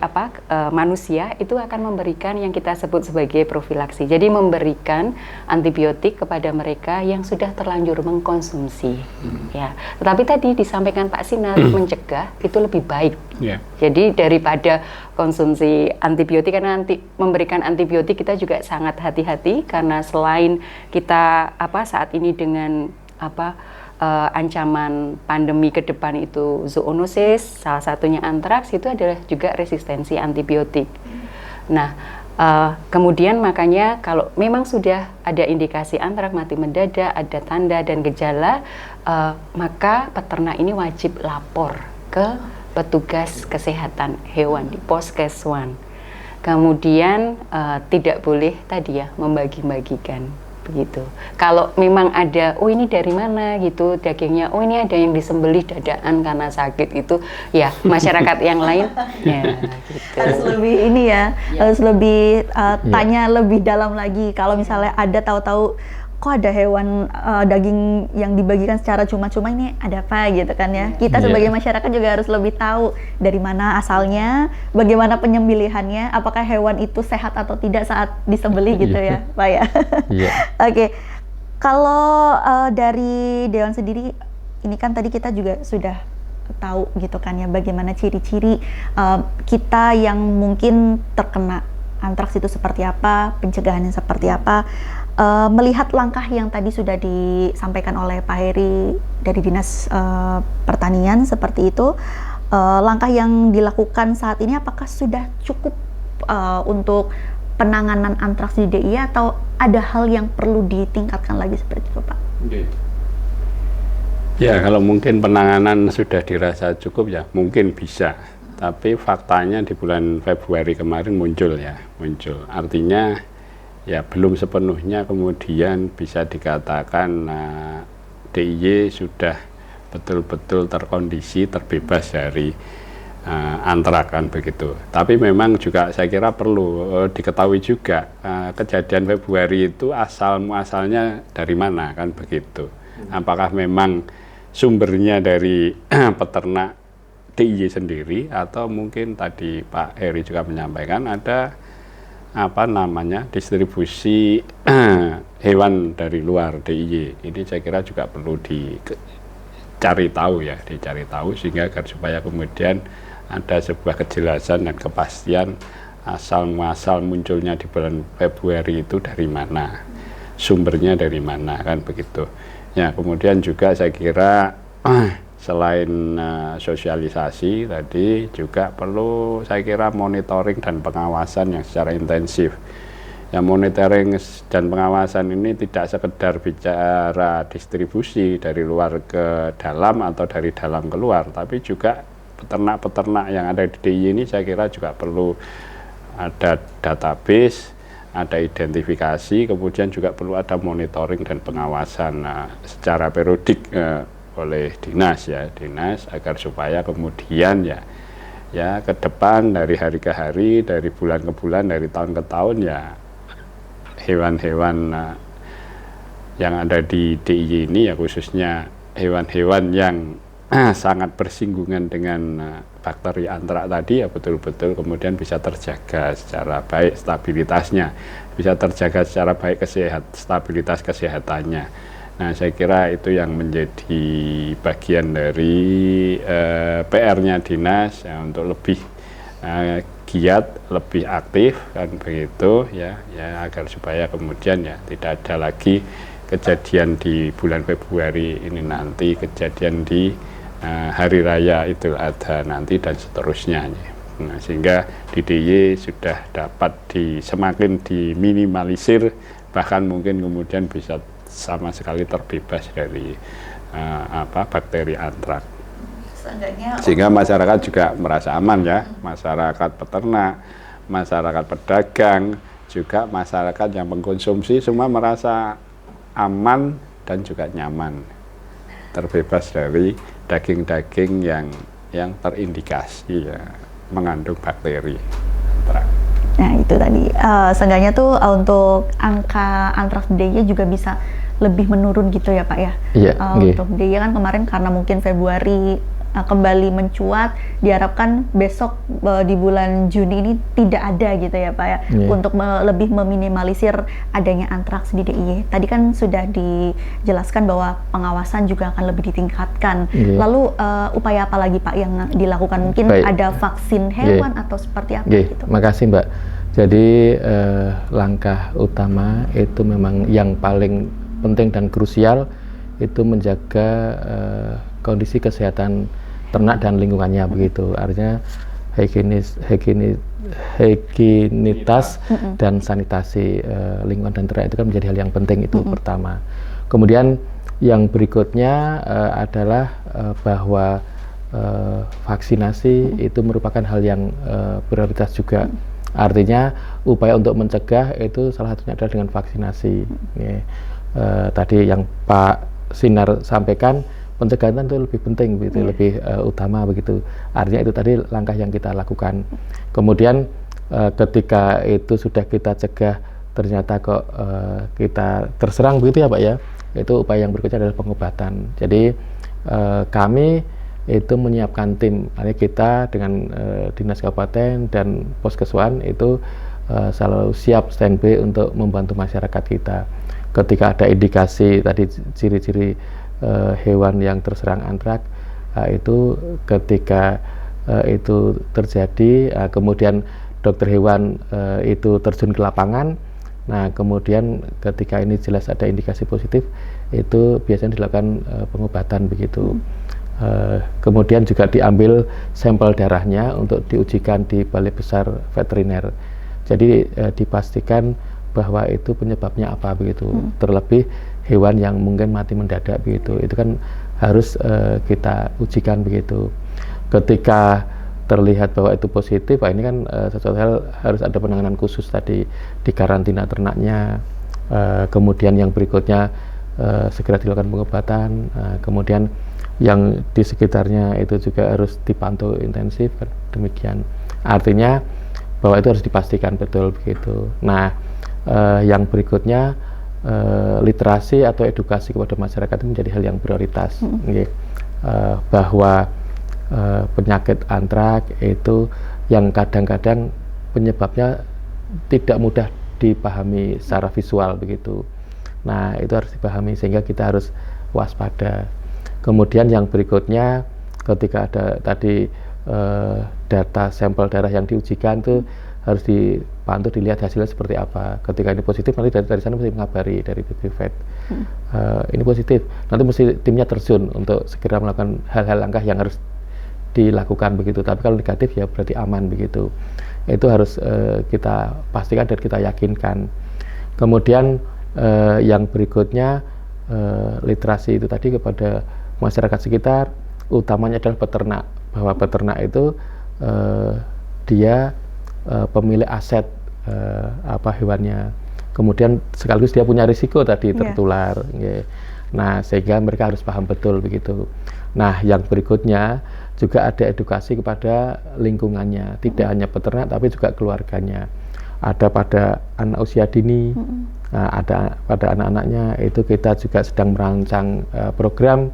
manusia itu akan memberikan yang kita sebut sebagai profilaksi. Jadi memberikan antibiotik kepada mereka yang sudah terlanjur mengkonsumsi. Ya. Tetapi tadi disampaikan Pak Sinar mencegah itu lebih baik. Jadi daripada konsumsi antibiotik, karena memberikan antibiotik kita juga sangat hati-hati karena selain kita saat ini dengan ancaman pandemi ke depan itu zoonosis, salah satunya antraks, itu adalah juga resistensi antibiotik. Nah, kemudian makanya kalau memang sudah ada indikasi antraks, mati mendadak, ada tanda dan gejala, maka peternak ini wajib lapor ke petugas kesehatan hewan di Poskeswan. Kemudian tidak boleh tadi ya membagi-bagikan begitu. Kalau memang ada, oh ini dari mana gitu dagingnya, oh ini ada yang disembelih dadaan karena sakit, itu ya masyarakat yang lain ya gitu. Harus lebih ini ya, harus lebih tanya lebih dalam lagi. Kalau misalnya ada tahu-tahu kok ada hewan daging yang dibagikan secara cuma-cuma, ini ada apa gitu kan ya. Kita sebagai masyarakat juga harus lebih tahu dari mana asalnya, bagaimana penyembelihannya, apakah hewan itu sehat atau tidak saat disembelih gitu ya Pak ya. Oke. Kalau dari Dewan sendiri, ini kan tadi kita juga sudah tahu gitu kan ya bagaimana ciri-ciri kita yang mungkin terkena antraks itu seperti apa, pencegahannya seperti apa. Melihat langkah yang tadi sudah disampaikan oleh Pak Heri dari Dinas Pertanian seperti itu, langkah yang dilakukan saat ini apakah sudah cukup untuk penanganan antraks di DIY atau ada hal yang perlu ditingkatkan lagi seperti itu Pak? Ya, kalau mungkin penanganan sudah dirasa cukup ya mungkin bisa, tapi faktanya di bulan Februari kemarin muncul. Artinya ya belum sepenuhnya kemudian bisa dikatakan DIY sudah betul-betul terkondisi terbebas dari antraks kan begitu. Tapi memang juga saya kira perlu diketahui juga kejadian Februari itu asal muasalnya dari mana kan begitu. Apakah memang sumbernya dari peternak DIY sendiri atau mungkin tadi Pak Heri juga menyampaikan ada distribusi hewan dari luar DIY. Ini saya kira juga perlu dicari tahu sehingga agar supaya kemudian ada sebuah kejelasan dan kepastian asal muasal munculnya di bulan Februari itu dari mana, sumbernya dari mana kan begitu. Ya, kemudian juga saya kira selain sosialisasi tadi juga perlu saya kira monitoring dan pengawasan yang secara intensif. Ya, monitoring dan pengawasan ini tidak sekedar bicara distribusi dari luar ke dalam atau dari dalam ke luar, tapi juga peternak-peternak yang ada di DIY ini saya kira juga perlu ada database, ada identifikasi, kemudian juga perlu ada monitoring dan pengawasan secara periodik oleh dinas agar supaya kemudian ya ke depan dari hari ke hari, dari bulan ke bulan, dari tahun ke tahun ya hewan-hewan yang ada di DIY ini ya khususnya hewan-hewan yang sangat bersinggungan dengan bakteri antraks tadi ya betul-betul kemudian bisa terjaga secara baik stabilitasnya, bisa terjaga secara baik stabilitas kesehatannya. Nah, saya kira itu yang menjadi bagian dari PR-nya dinas ya, untuk lebih giat, lebih aktif kan begitu ya agar supaya kemudian ya tidak ada lagi kejadian di bulan Februari ini nanti, kejadian di hari raya Idul Adha nanti dan seterusnya. Nah, sehingga di DIY sudah dapat semakin diminimalisir, bahkan mungkin kemudian bisa sama sekali terbebas dari bakteri antraks. Sehingga masyarakat juga merasa aman ya, masyarakat peternak, masyarakat pedagang, juga masyarakat yang mengkonsumsi semua merasa aman dan juga nyaman, terbebas dari daging-daging yang terindikasi ya mengandung bakteri antraks. Nah itu tadi, seenggaknya tuh untuk angka antraks DIY juga bisa lebih menurun gitu ya Pak ya. Untuk DIY kan kemarin karena mungkin Februari kembali mencuat, diharapkan besok di bulan Juni ini tidak ada gitu ya Pak ya, untuk lebih meminimalisir adanya antraks di DIY. Tadi kan sudah dijelaskan bahwa pengawasan juga akan lebih ditingkatkan. Lalu upaya apa lagi Pak yang dilakukan? Mungkin ada vaksin hewan atau seperti apa gitu? Makasih Mbak. Jadi langkah utama itu memang yang paling penting dan krusial itu menjaga kondisi kesehatan ternak dan lingkungannya begitu. Artinya higienitas dan sanitasi lingkungan dan ternak itu kan menjadi hal yang penting itu pertama. Kemudian yang berikutnya adalah bahwa vaksinasi itu merupakan hal yang prioritas juga. Artinya upaya untuk mencegah itu salah satunya adalah dengan vaksinasi. Tadi yang Pak Sinar sampaikan, pencegahan itu lebih penting, begitu, lebih utama begitu. Artinya itu tadi langkah yang kita lakukan. Kemudian ketika itu sudah kita cegah, ternyata kok kita terserang begitu ya Pak ya, itu upaya yang berikutnya adalah pengobatan. Jadi kami itu menyiapkan tim, artinya kita dengan dinas kabupaten dan poskeswan itu selalu siap standby untuk membantu masyarakat kita. Ketika ada indikasi tadi ciri-ciri hewan yang terserang antrak, itu ketika itu terjadi, kemudian dokter hewan itu terjun ke lapangan. Nah, kemudian ketika ini jelas ada indikasi positif, itu biasanya dilakukan pengobatan begitu. Kemudian juga diambil sampel darahnya untuk diujikan di Balai Besar Veteriner. Jadi dipastikan bahwa itu penyebabnya apa begitu. Terlebih hewan yang mungkin mati mendadak begitu, itu kan harus kita ujikan begitu. Ketika terlihat bahwa itu positif, ini kan sesuatu hal harus ada penanganan khusus tadi, di karantina ternaknya, kemudian yang berikutnya segera dilakukan pengobatan, kemudian yang di sekitarnya itu juga harus dipantau intensif, demikian. Artinya bahwa itu harus dipastikan betul begitu. Nah, yang berikutnya literasi atau edukasi kepada masyarakat itu menjadi hal yang prioritas, bahwa penyakit antrak itu yang kadang-kadang penyebabnya tidak mudah dipahami secara visual begitu. Nah, itu harus dipahami sehingga kita harus waspada. Kemudian yang berikutnya ketika ada tadi data sampel darah yang diujikan itu harus dipantau, dilihat hasilnya seperti apa. Ketika ini positif, nanti dari sana mesti mengabari dari BPVET. Ini positif, nanti mesti timnya terjun untuk segera melakukan hal-hal langkah yang harus dilakukan begitu. Tapi kalau negatif ya berarti aman begitu. Itu harus kita pastikan dan kita yakinkan. Kemudian yang berikutnya literasi itu tadi kepada masyarakat sekitar, utamanya adalah peternak, bahwa peternak itu dia pemilik aset hewannya, kemudian sekaligus dia punya risiko tadi tertular. Nah, sehingga mereka harus paham betul begitu. Nah, yang berikutnya juga ada edukasi kepada lingkungannya, tidak hanya peternak tapi juga keluarganya. Ada pada anak usia dini, ada pada anak-anaknya, itu kita juga sedang merancang program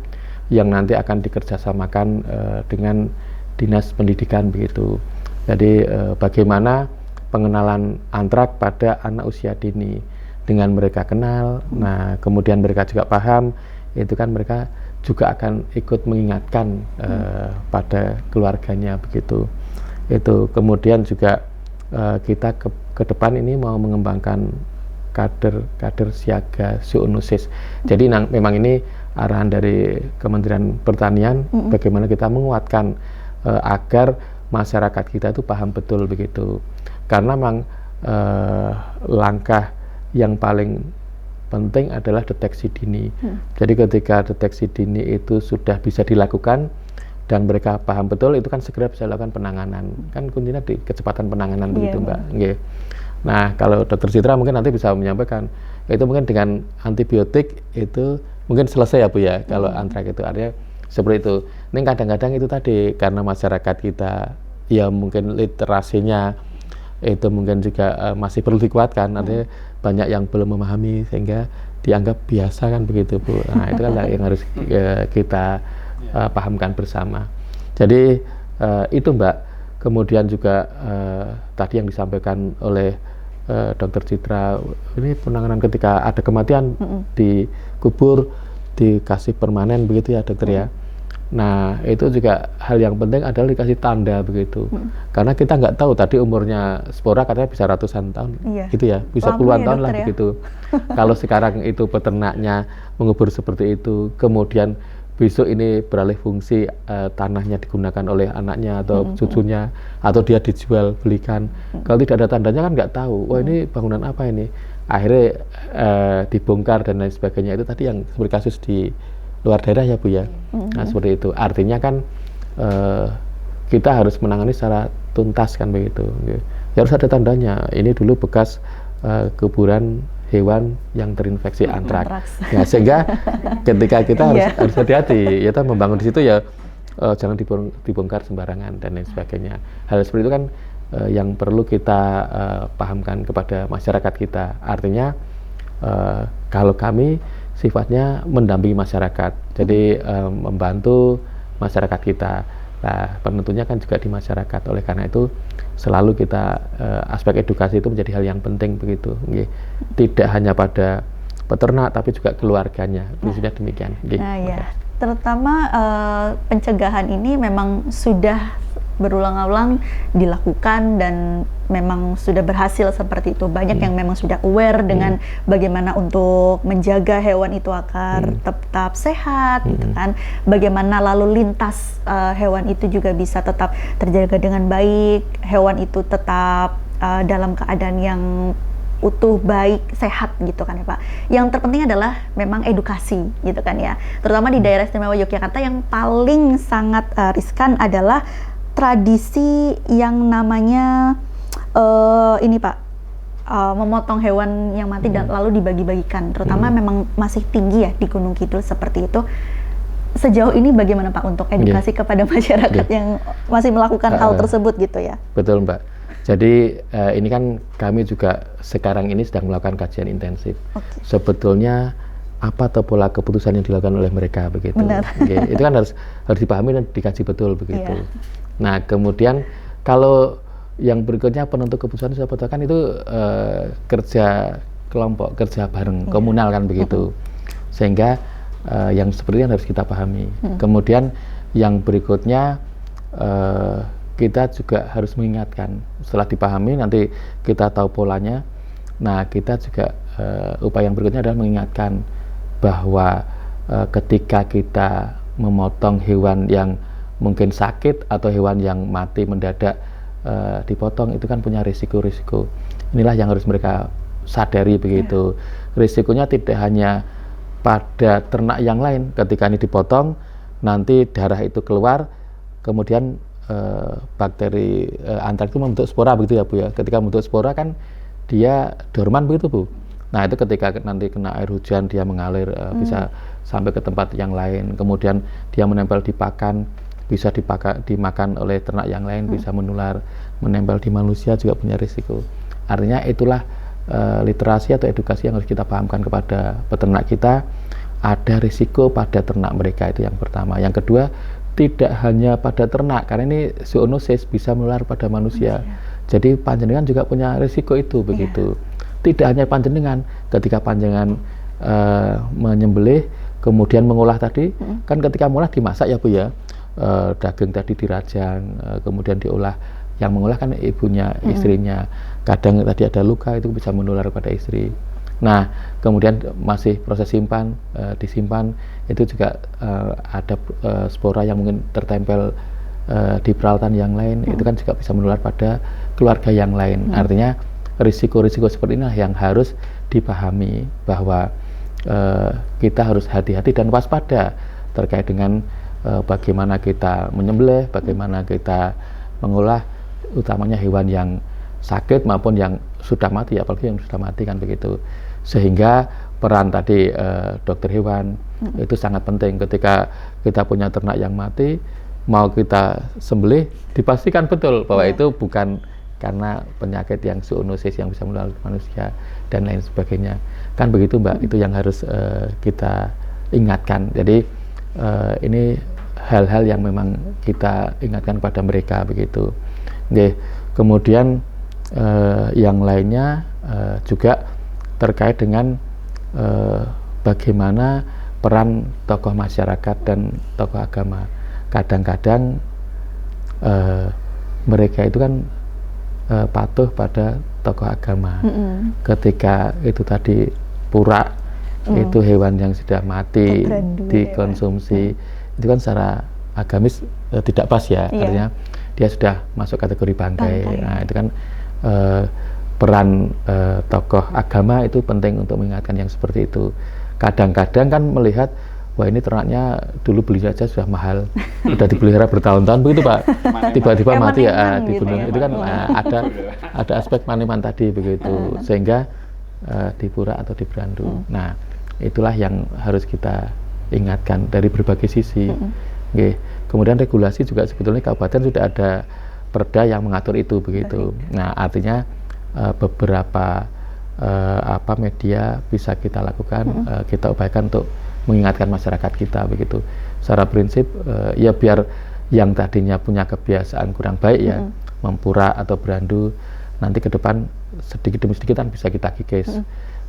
yang nanti akan dikerjasamakan dengan dinas pendidikan begitu. Jadi bagaimana pengenalan antrak pada anak usia dini, dengan mereka kenal, nah kemudian mereka juga paham, itu kan mereka juga akan ikut mengingatkan pada keluarganya begitu. Itu kemudian juga kita ke depan ini mau mengembangkan kader siaga zoonosis. Jadi memang ini arahan dari Kementerian Pertanian, bagaimana kita menguatkan agar masyarakat kita itu paham betul begitu. Karena memang langkah yang paling penting adalah deteksi dini. Jadi ketika deteksi dini itu sudah bisa dilakukan dan mereka paham betul, itu kan segera bisa dilakukan penanganan. Kan kuncinya di kecepatan penanganan begitu, Mbak. Nah, kalau Dokter Citra mungkin nanti bisa menyampaikan, itu mungkin dengan antibiotik itu mungkin selesai ya Bu ya, kalau antrak itu, artinya seperti itu. Ini kadang-kadang itu tadi karena masyarakat kita ya mungkin literasinya itu mungkin juga masih perlu dikuatkan, artinya banyak yang belum memahami sehingga dianggap biasa kan begitu Bu. Nah, itu kan yang harus kita pahamkan bersama. Jadi itu Mbak. Kemudian juga tadi yang disampaikan oleh Dokter Citra, ini penanganan ketika ada kematian dikubur, dikasih permanen begitu ya Dokter ya. Nah, itu juga hal yang penting adalah dikasih tanda begitu. Karena kita nggak tahu tadi umurnya spora katanya bisa ratusan tahun, gitu ya, bisa puluhan tahun lah begitu. Kalau sekarang itu peternaknya mengubur seperti itu, kemudian besok ini beralih fungsi, tanahnya digunakan oleh anaknya atau cucunya, atau dia dijual belikan. Kalau tidak ada tandanya kan nggak tahu, wah ini bangunan apa ini. Akhirnya dibongkar dan lain sebagainya. Itu tadi yang seperti kasus di luar daerah ya Bu ya. Nah seperti itu. Artinya kan kita harus menangani secara tuntas kan begitu. Ya harus ada tandanya. Ini dulu bekas kuburan hewan yang terinfeksi antraks. Ya, sehingga ketika kita harus hati-hati, ya kita membangun di situ ya jangan dibongkar sembarangan dan lain sebagainya. Hal seperti itu kan yang perlu kita pahamkan kepada masyarakat kita. Artinya kalau kami sifatnya mendampingi masyarakat, jadi membantu masyarakat kita. Nah, penentunya kan juga di masyarakat. Oleh karena itu selalu kita aspek edukasi itu menjadi hal yang penting begitu. Tidak hanya pada peternak tapi juga keluarganya. Prinsipnya demikian. Nah, ya. Terutama pencegahan ini memang sudah berulang-ulang dilakukan dan memang sudah berhasil seperti itu. Banyak yang memang sudah aware dengan bagaimana untuk menjaga hewan itu agar tetap sehat, gitu kan. Bagaimana lalu lintas hewan itu juga bisa tetap terjaga dengan baik, hewan itu tetap dalam keadaan yang utuh, baik, sehat gitu kan ya Pak. Yang terpenting adalah memang edukasi gitu kan ya. Terutama di daerah istimewa Yogyakarta yang paling sangat riskan adalah tradisi yang namanya ini Pak, memotong hewan yang mati dan lalu dibagi-bagikan. Terutama memang masih tinggi ya di Gunung Kidul seperti itu. Sejauh ini bagaimana Pak untuk edukasi kepada masyarakat yang masih melakukan hal tersebut gitu ya? Betul Mbak. Jadi ini kan kami juga sekarang ini sedang melakukan kajian intensif. Sebetulnya apa atau pola keputusan yang dilakukan oleh mereka begitu. Itu kan harus dipahami dan dikaji betul begitu. Nah kemudian kalau yang berikutnya penentu keputusan saya katakan itu kerja kelompok, kerja bareng, komunal kan begitu. Sehingga yang seperti yang harus kita pahami. Kemudian yang berikutnya kita juga harus mengingatkan, setelah dipahami nanti kita tahu polanya. Nah kita juga upaya yang berikutnya adalah mengingatkan bahwa ketika kita memotong hewan yang mungkin sakit atau hewan yang mati mendadak dipotong, itu kan punya risiko-risiko. Inilah yang harus mereka sadari begitu. Risikonya tidak hanya pada ternak yang lain, ketika ini dipotong nanti darah itu keluar, kemudian bakteri antraks itu membentuk spora begitu ya Bu ya. Ketika membentuk spora kan dia dorman begitu Bu. Nah itu ketika nanti kena air hujan dia mengalir bisa sampai ke tempat yang lain. Kemudian dia menempel di pakan, bisa dimakan oleh ternak yang lain, bisa menular, menempel di manusia juga punya risiko. Artinya itulah literasi atau edukasi yang harus kita pahamkan kepada peternak kita. Ada risiko pada ternak mereka, itu yang pertama. Yang kedua, tidak hanya pada ternak, karena ini zoonosis bisa menular pada manusia. Jadi panjenengan juga punya risiko itu begitu. Tidak hanya panjenengan, ketika panjenengan menyembelih kemudian mengolah tadi, kan ketika mengolah dimasak ya Bu ya, daging tadi dirajang, kemudian diolah. Yang mengolah kan ibunya, istrinya. Kadang tadi ada luka, itu bisa menular pada istri. Nah, kemudian masih proses simpan, disimpan, itu juga ada spora yang mungkin tertempel di peralatan yang lain, itu kan juga bisa menular pada keluarga yang lain. Artinya risiko-risiko seperti inilah yang harus dipahami, bahwa kita harus hati-hati dan waspada terkait dengan bagaimana kita menyembelih, bagaimana kita mengolah, utamanya hewan yang sakit maupun yang sudah mati, apalagi yang sudah mati kan begitu. Sehingga peran tadi dokter hewan itu sangat penting. Ketika kita punya ternak yang mati, mau kita sembelih, dipastikan betul bahwa itu bukan karena penyakit yang zoonosis yang bisa menular ke manusia dan lain sebagainya. Kan begitu Mbak, itu yang harus kita ingatkan. Jadi ini hal-hal yang memang kita ingatkan kepada mereka begitu. Kemudian yang lainnya juga terkait dengan bagaimana peran tokoh masyarakat dan tokoh agama. Kadang-kadang mereka itu kan patuh pada tokoh agama. Ketika itu tadi pura, itu hewan yang sudah mati dikonsumsi, itu kan secara agamis tidak pas ya. Artinya dia sudah masuk kategori bangkai. Nah itu kan peran tokoh agama itu penting untuk mengingatkan yang seperti itu. Kadang-kadang kan melihat wah ini ternaknya dulu beli aja sudah mahal, sudah dipelihara bertahun-tahun begitu Pak, tiba-tiba mati ya, dibunuh. gitu ya, Itu kan ada aspek maneman tadi begitu, sehingga di Pura atau di Brandu. Nah, itulah yang harus kita ingatkan dari berbagai sisi. Nggih. Kemudian regulasi juga sebetulnya kabupaten sudah ada perda yang mengatur itu begitu. Nah, artinya beberapa media bisa kita lakukan, kita upayakan untuk mengingatkan masyarakat kita begitu. Secara prinsip ya biar yang tadinya punya kebiasaan kurang baik ya Mempura atau Brandu, nanti ke depan sedikit demi sedikit kan bisa kita kikis.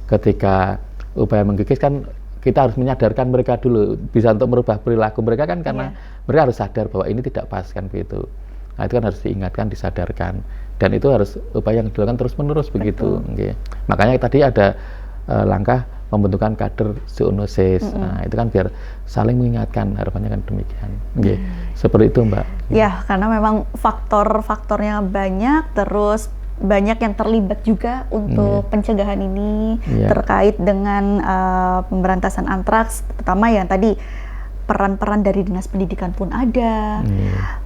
Ketika upaya menggigis kan kita harus menyadarkan mereka dulu, bisa untuk merubah perilaku mereka kan, karena mereka harus sadar bahwa ini tidak pas kan begitu. Nah, itu kan harus diingatkan, disadarkan, dan itu harus upaya yang dilakukan terus menerus begitu. Okay. Makanya tadi ada langkah pembentukan kader zoonosis. Nah, itu kan biar saling mengingatkan, harapannya kan demikian. Okay. Seperti itu Mbak. Ya, karena memang faktornya banyak, terus banyak yang terlibat juga untuk pencegahan ini terkait dengan pemberantasan antraks, terutama yang tadi peran-peran dari dinas pendidikan pun ada,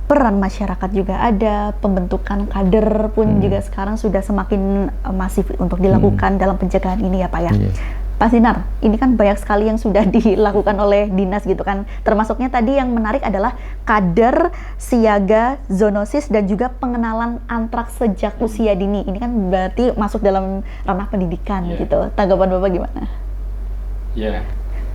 peran masyarakat juga ada, pembentukan kader pun juga sekarang sudah semakin masif untuk dilakukan dalam pencegahan ini ya Pak ya. Pak Sinar, ini kan banyak sekali yang sudah dilakukan oleh dinas gitu kan, termasuknya tadi yang menarik adalah kader siaga zoonosis dan juga pengenalan antraks sejak usia dini. Ini kan berarti masuk dalam ranah pendidikan gitu. Tanggapan Bapak gimana? Ya,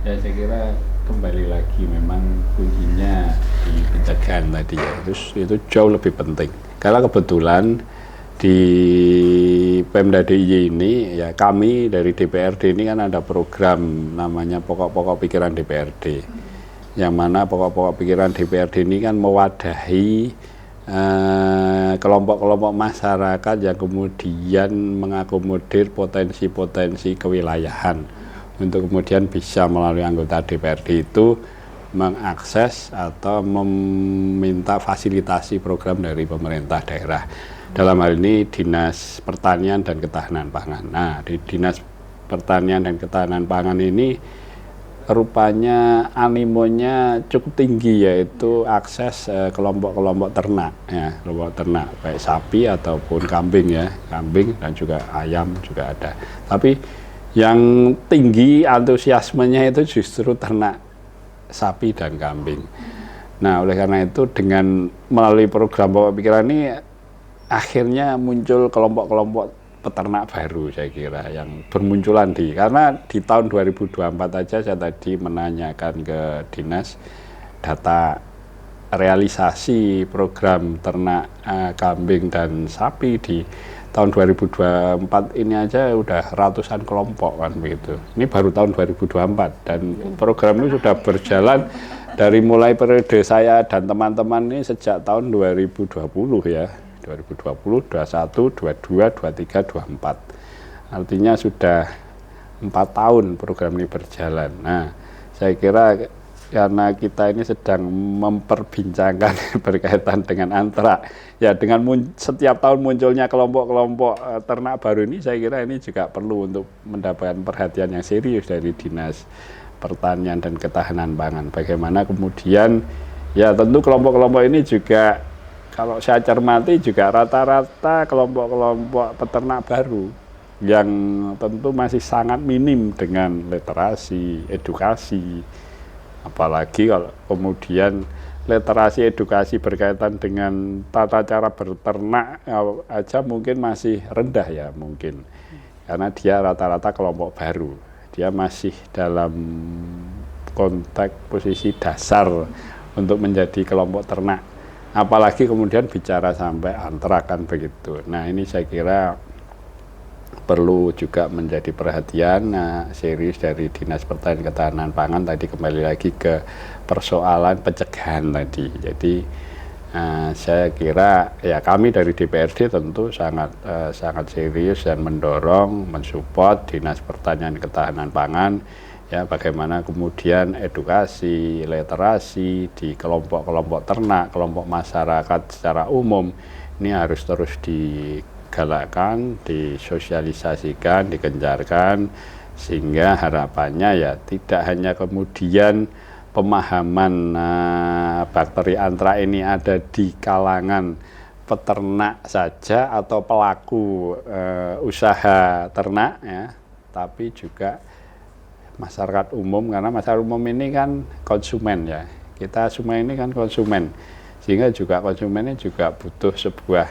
saya kira kembali lagi memang kuncinya di pencegahan tadi ya, terus itu jauh lebih penting. Karena kebetulan di Pemda DIY ini ya, kami dari DPRD ini kan ada program namanya Pokok-Pokok Pikiran DPRD, yang mana Pokok-Pokok Pikiran DPRD ini kan mewadahi kelompok-kelompok masyarakat yang kemudian mengakomodir potensi-potensi kewilayahan untuk kemudian bisa melalui anggota DPRD itu mengakses atau meminta fasilitasi program dari pemerintah daerah. Dalam hal ini Dinas Pertanian dan Ketahanan Pangan. Nah, di Dinas Pertanian dan Ketahanan Pangan ini rupanya animonya cukup tinggi, yaitu akses kelompok-kelompok ternak ya, kelompok ternak baik sapi ataupun kambing ya, kambing dan juga ayam juga ada. Tapi yang tinggi antusiasmenya itu justru ternak sapi dan kambing. Nah, oleh karena itu dengan melalui program Pokok Pikiran ini akhirnya muncul kelompok-kelompok peternak baru, saya kira, yang bermunculan karena di tahun 2024 aja saya tadi menanyakan ke dinas data realisasi program ternak kambing dan sapi di tahun 2024 ini aja udah ratusan kelompok kan begitu. Ini baru tahun 2024 dan program ini sudah berjalan dari mulai periode saya dan teman-teman ini sejak tahun 2020 ya. 2020, 21, 22, 23, 24. Artinya sudah 4 tahun program ini berjalan. Nah, saya kira karena kita ini sedang memperbincangkan berkaitan dengan antrak, ya dengan setiap tahun munculnya kelompok-kelompok ternak baru ini, saya kira ini juga perlu untuk mendapatkan perhatian yang serius dari Dinas Pertanian dan Ketahanan Pangan. Bagaimana kemudian, ya tentu kelompok-kelompok ini juga kalau saya cermati juga rata-rata kelompok-kelompok peternak baru yang tentu masih sangat minim dengan literasi, edukasi. Apalagi kalau kemudian literasi edukasi berkaitan dengan tata cara berternak aja mungkin masih rendah ya mungkin. Karena dia rata-rata kelompok baru. Dia masih dalam konteks posisi dasar untuk menjadi kelompok ternak. Apalagi kemudian bicara sampai antrak kan begitu. Nah, ini saya kira perlu juga menjadi perhatian serius dari Dinas Pertanian Ketahanan Pangan. Tadi kembali lagi ke persoalan pencegahan tadi. Jadi saya kira ya kami dari DPRD tentu sangat serius dan mendorong, mensupport Dinas Pertanian Ketahanan Pangan. Ya, bagaimana kemudian edukasi, literasi di kelompok-kelompok ternak, kelompok masyarakat secara umum ini harus terus digalakkan, disosialisasikan, digencarkan, sehingga harapannya ya tidak hanya kemudian pemahaman bakteri antra ini ada di kalangan peternak saja atau pelaku usaha ternak ya, tapi juga masyarakat umum, karena masyarakat umum ini kan konsumen ya, kita semua ini kan konsumen, sehingga juga konsumennya juga butuh sebuah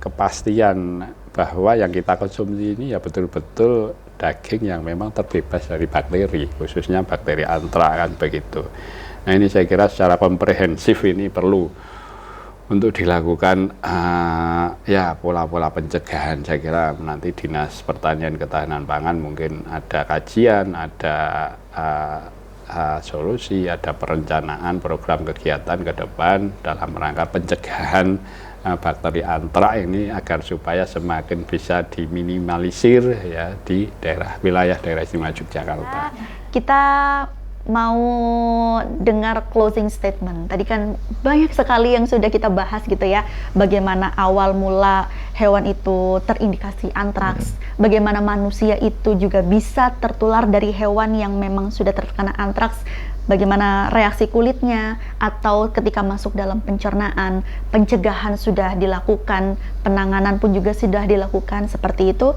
kepastian bahwa yang kita konsumsi ini ya betul-betul daging yang memang terbebas dari bakteri, khususnya bakteri antra kan begitu. Nah ini saya kira secara komprehensif ini perlu untuk dilakukan ya pola-pola pencegahan. Saya kira nanti Dinas Pertanian Ketahanan Pangan mungkin ada kajian, ada solusi, ada perencanaan program kegiatan ke depan dalam rangka pencegahan bakteri antra ini agar supaya semakin bisa diminimalisir ya di wilayah daerah istimewa Yogyakarta. Kita mau dengar closing statement. Tadi kan banyak sekali yang sudah kita bahas gitu ya, bagaimana awal mula hewan itu terindikasi antraks, bagaimana manusia itu juga bisa tertular dari hewan yang memang sudah terkena antraks, bagaimana reaksi kulitnya, atau ketika masuk dalam pencernaan, pencegahan sudah dilakukan, penanganan pun juga sudah dilakukan seperti itu.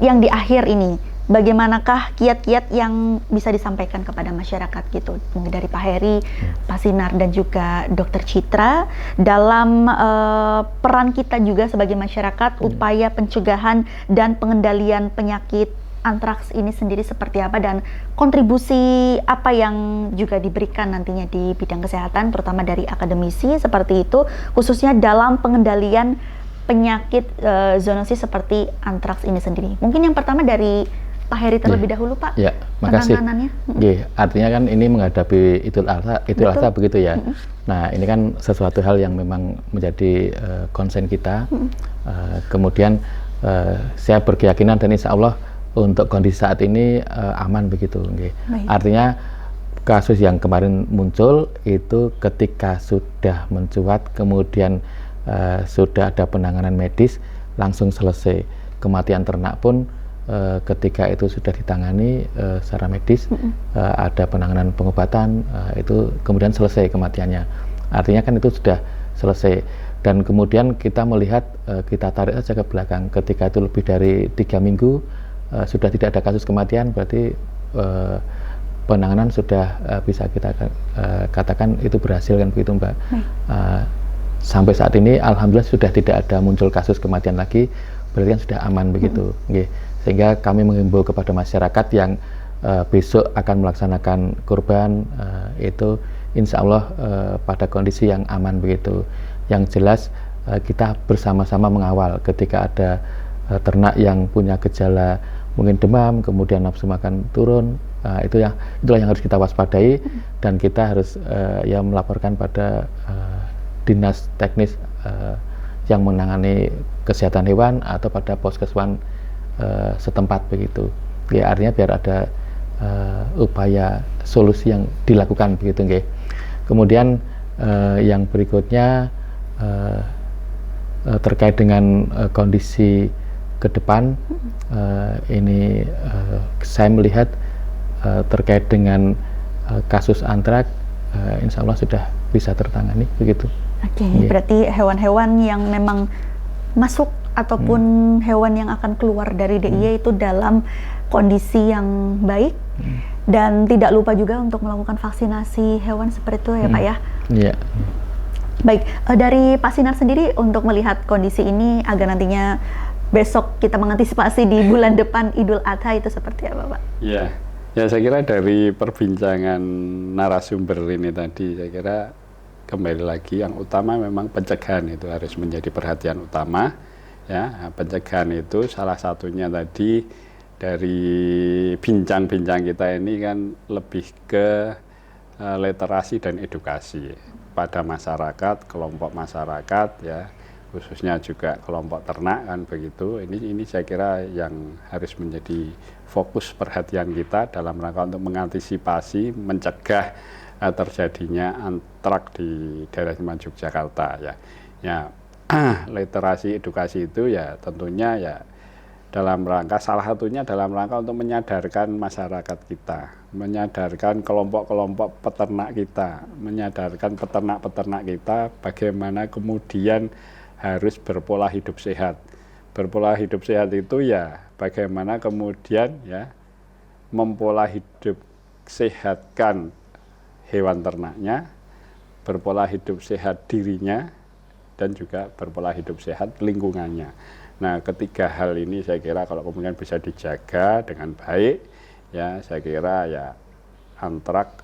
Yang di akhir ini, bagaimanakah kiat-kiat yang bisa disampaikan kepada masyarakat gitu, mungkin dari Pak Heri, Pak Sinar, dan juga Dr. Citra dalam peran kita juga sebagai masyarakat, upaya pencegahan dan pengendalian penyakit antraks ini sendiri seperti apa, dan kontribusi apa yang juga diberikan nantinya di bidang kesehatan, terutama dari akademisi seperti itu, khususnya dalam pengendalian penyakit zoonosis seperti antraks ini sendiri. Mungkin yang pertama dari Pak Heri terlebih dahulu, Pak. Ya, makasih. Penanganannya. Artinya kan ini menghadapi Idul Adha begitu ya. Nah, ini kan sesuatu hal yang memang menjadi konsen kita. Kemudian saya berkeyakinan dan insya Allah untuk kondisi saat ini aman begitu. Artinya kasus yang kemarin muncul itu ketika sudah mencuat, kemudian sudah ada penanganan medis, langsung selesai. Kematian ternak pun ketika itu sudah ditangani secara medis, ada penanganan pengobatan, itu kemudian selesai kematiannya. Artinya kan itu sudah selesai. Dan kemudian kita melihat, kita tarik saja ke belakang, ketika itu lebih dari 3 minggu sudah tidak ada kasus kematian, berarti penanganan sudah bisa kita katakan itu berhasil kan begitu, Mbak. Sampai saat ini alhamdulillah sudah tidak ada muncul kasus kematian lagi, berarti kan sudah aman begitu. Sehingga kami menghimbau kepada masyarakat yang besok akan melaksanakan kurban itu insya Allah pada kondisi yang aman begitu. Yang jelas kita bersama-sama mengawal ketika ada ternak yang punya gejala mungkin demam, kemudian nafsu makan turun, itulah yang harus kita waspadai, dan kita harus ya melaporkan pada dinas teknis yang menangani kesehatan hewan atau pada poskeswan setempat begitu. Ya, artinya biar ada upaya solusi yang dilakukan begitu, nggih. Kemudian yang berikutnya terkait dengan kondisi ke depan, ini saya melihat terkait dengan kasus antraks, insya Allah sudah bisa tertangani begitu. Oke, berarti hewan-hewan yang memang masuk ataupun hewan yang akan keluar dari DIY itu dalam kondisi yang baik, dan tidak lupa juga untuk melakukan vaksinasi hewan seperti itu ya Pak ya. Iya. Baik, dari Pak Sinar sendiri untuk melihat kondisi ini agar nantinya besok kita mengantisipasi di bulan depan Idul Adha itu seperti apa, Pak? Ya, saya kira dari perbincangan narasumber ini tadi, saya kira kembali lagi yang utama memang pencegahan itu harus menjadi perhatian utama. Ya, pencegahan itu salah satunya tadi dari bincang-bincang kita ini kan lebih ke literasi dan edukasi pada masyarakat, kelompok masyarakat ya, khususnya juga kelompok ternak kan begitu. Ini saya kira yang harus menjadi fokus perhatian kita dalam rangka untuk mengantisipasi, mencegah terjadinya antraks di daerah istimewa Yogyakarta ya. Ya, literasi edukasi itu ya tentunya ya dalam rangka, salah satunya dalam rangka untuk menyadarkan masyarakat kita, menyadarkan kelompok-kelompok peternak kita, menyadarkan peternak-peternak kita bagaimana kemudian harus berpola hidup sehat. Berpola hidup sehat itu ya bagaimana kemudian ya mempola hidup sehatkan hewan ternaknya, berpola hidup sehat dirinya, dan juga berpola hidup sehat lingkungannya. Nah, ketiga hal ini saya kira kalau kemudian bisa dijaga dengan baik, ya saya kira ya antrak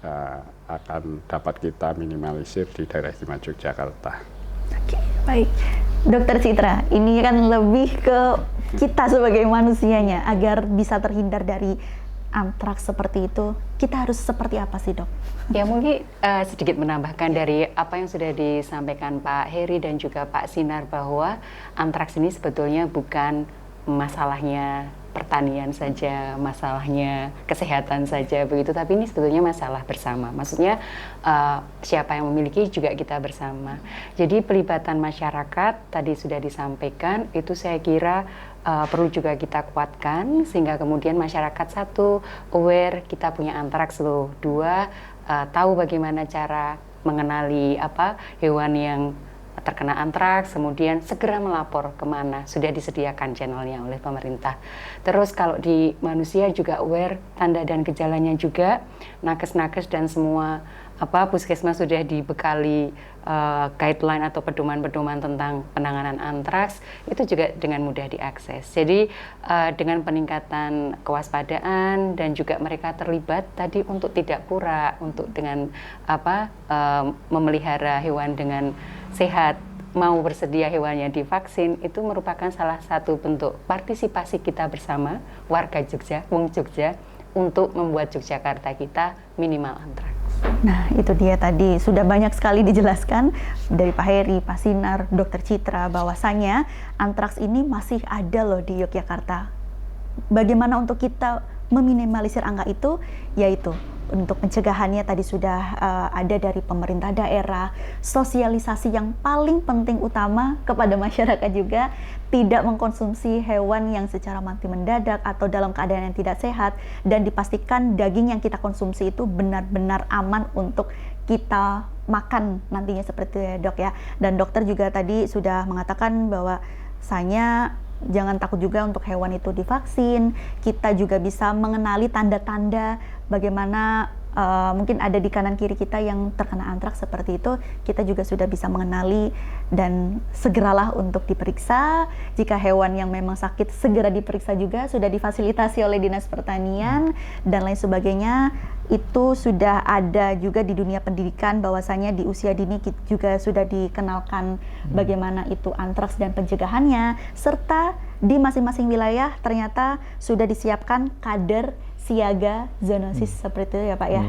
akan dapat kita minimalisir di daerah istimewa Yogyakarta. Oke, baik. Dokter Citra, ini kan lebih ke kita sebagai manusianya agar bisa terhindar dari antraks seperti itu. Kita harus seperti apa sih, Dok? Ya mungkin sedikit menambahkan dari apa yang sudah disampaikan Pak Heri dan juga Pak Sinar, bahwa antraks ini sebetulnya bukan masalahnya pertanian saja, masalahnya kesehatan saja begitu, tapi ini sebetulnya masalah bersama. Maksudnya siapa yang memiliki juga kita bersama. Jadi pelibatan masyarakat tadi sudah disampaikan, itu saya kira perlu juga kita kuatkan sehingga kemudian masyarakat satu aware kita punya antraks loh, dua tahu bagaimana cara mengenali hewan yang terkena antraks, kemudian segera melapor kemana, sudah disediakan channelnya oleh pemerintah. Terus kalau di manusia juga aware tanda dan gejalanya juga, nakes-nakes dan semua puskesmas sudah dibekali guideline atau pedoman-pedoman tentang penanganan antraks, itu juga dengan mudah diakses. Jadi dengan peningkatan kewaspadaan dan juga mereka terlibat tadi untuk tidak pura, untuk dengan memelihara hewan dengan sehat, mau bersedia hewannya divaksin, itu merupakan salah satu bentuk partisipasi kita bersama warga Jogja, wong Jogja, untuk membuat Yogyakarta kita minimal antraks. Nah, itu dia tadi sudah banyak sekali dijelaskan dari Pak Heri, Pak Sinar, Dokter Citra, bahwasanya antraks ini masih ada loh di Yogyakarta. Bagaimana untuk kita meminimalisir angka itu? Yaitu untuk pencegahannya tadi sudah ada dari pemerintah daerah, sosialisasi yang paling penting utama kepada masyarakat juga, tidak mengkonsumsi hewan yang secara mati mendadak atau dalam keadaan yang tidak sehat, dan dipastikan daging yang kita konsumsi itu benar-benar aman untuk kita makan nantinya, seperti itu ya, Dok ya. Dan dokter juga tadi sudah mengatakan bahwa jangan takut juga untuk hewan itu divaksin. Kita juga bisa mengenali tanda-tanda bagaimana mungkin ada di kanan kiri kita yang terkena antraks seperti itu. Kita juga sudah bisa mengenali dan segeralah untuk diperiksa. Jika hewan yang memang sakit segera diperiksa juga, sudah difasilitasi oleh Dinas Pertanian dan lain sebagainya. Itu sudah ada juga di dunia pendidikan, bahwasanya di usia dini juga sudah dikenalkan bagaimana itu antraks dan pencegahannya, serta di masing-masing wilayah ternyata sudah disiapkan kader siaga zoonosis seperti itu ya Pak ya,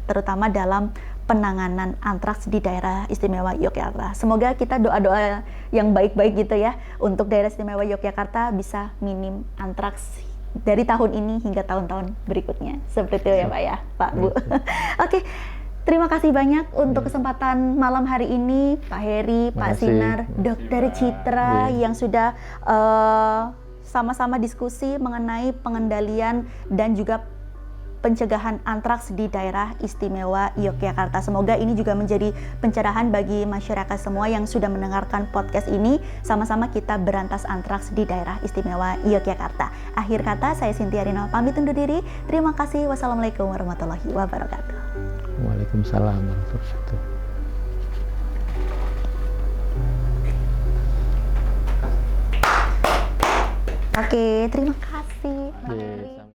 terutama dalam penanganan antraks di daerah istimewa Yogyakarta. Semoga kita doa-doa yang baik-baik gitu ya untuk daerah istimewa Yogyakarta bisa minim antraks dari tahun ini hingga tahun-tahun berikutnya. Seperti itu ya Pak ya, Pak Bu. Oke, terima kasih banyak untuk kesempatan malam hari ini Pak Heri, Pak Sinar, Dokter Citra yang sudah sama-sama diskusi mengenai pengendalian dan juga pencegahan antraks di daerah istimewa Yogyakarta. Semoga ini juga menjadi pencerahan bagi masyarakat semua yang sudah mendengarkan podcast ini. Sama-sama kita berantas antraks di daerah istimewa Yogyakarta. Akhir kata, saya Cynthia Rinal pamit undur diri. Terima kasih. Wassalamualaikum warahmatullahi wabarakatuh. Waalaikumsalam warahmatullahi wabarakatuh. Oke, terima kasih.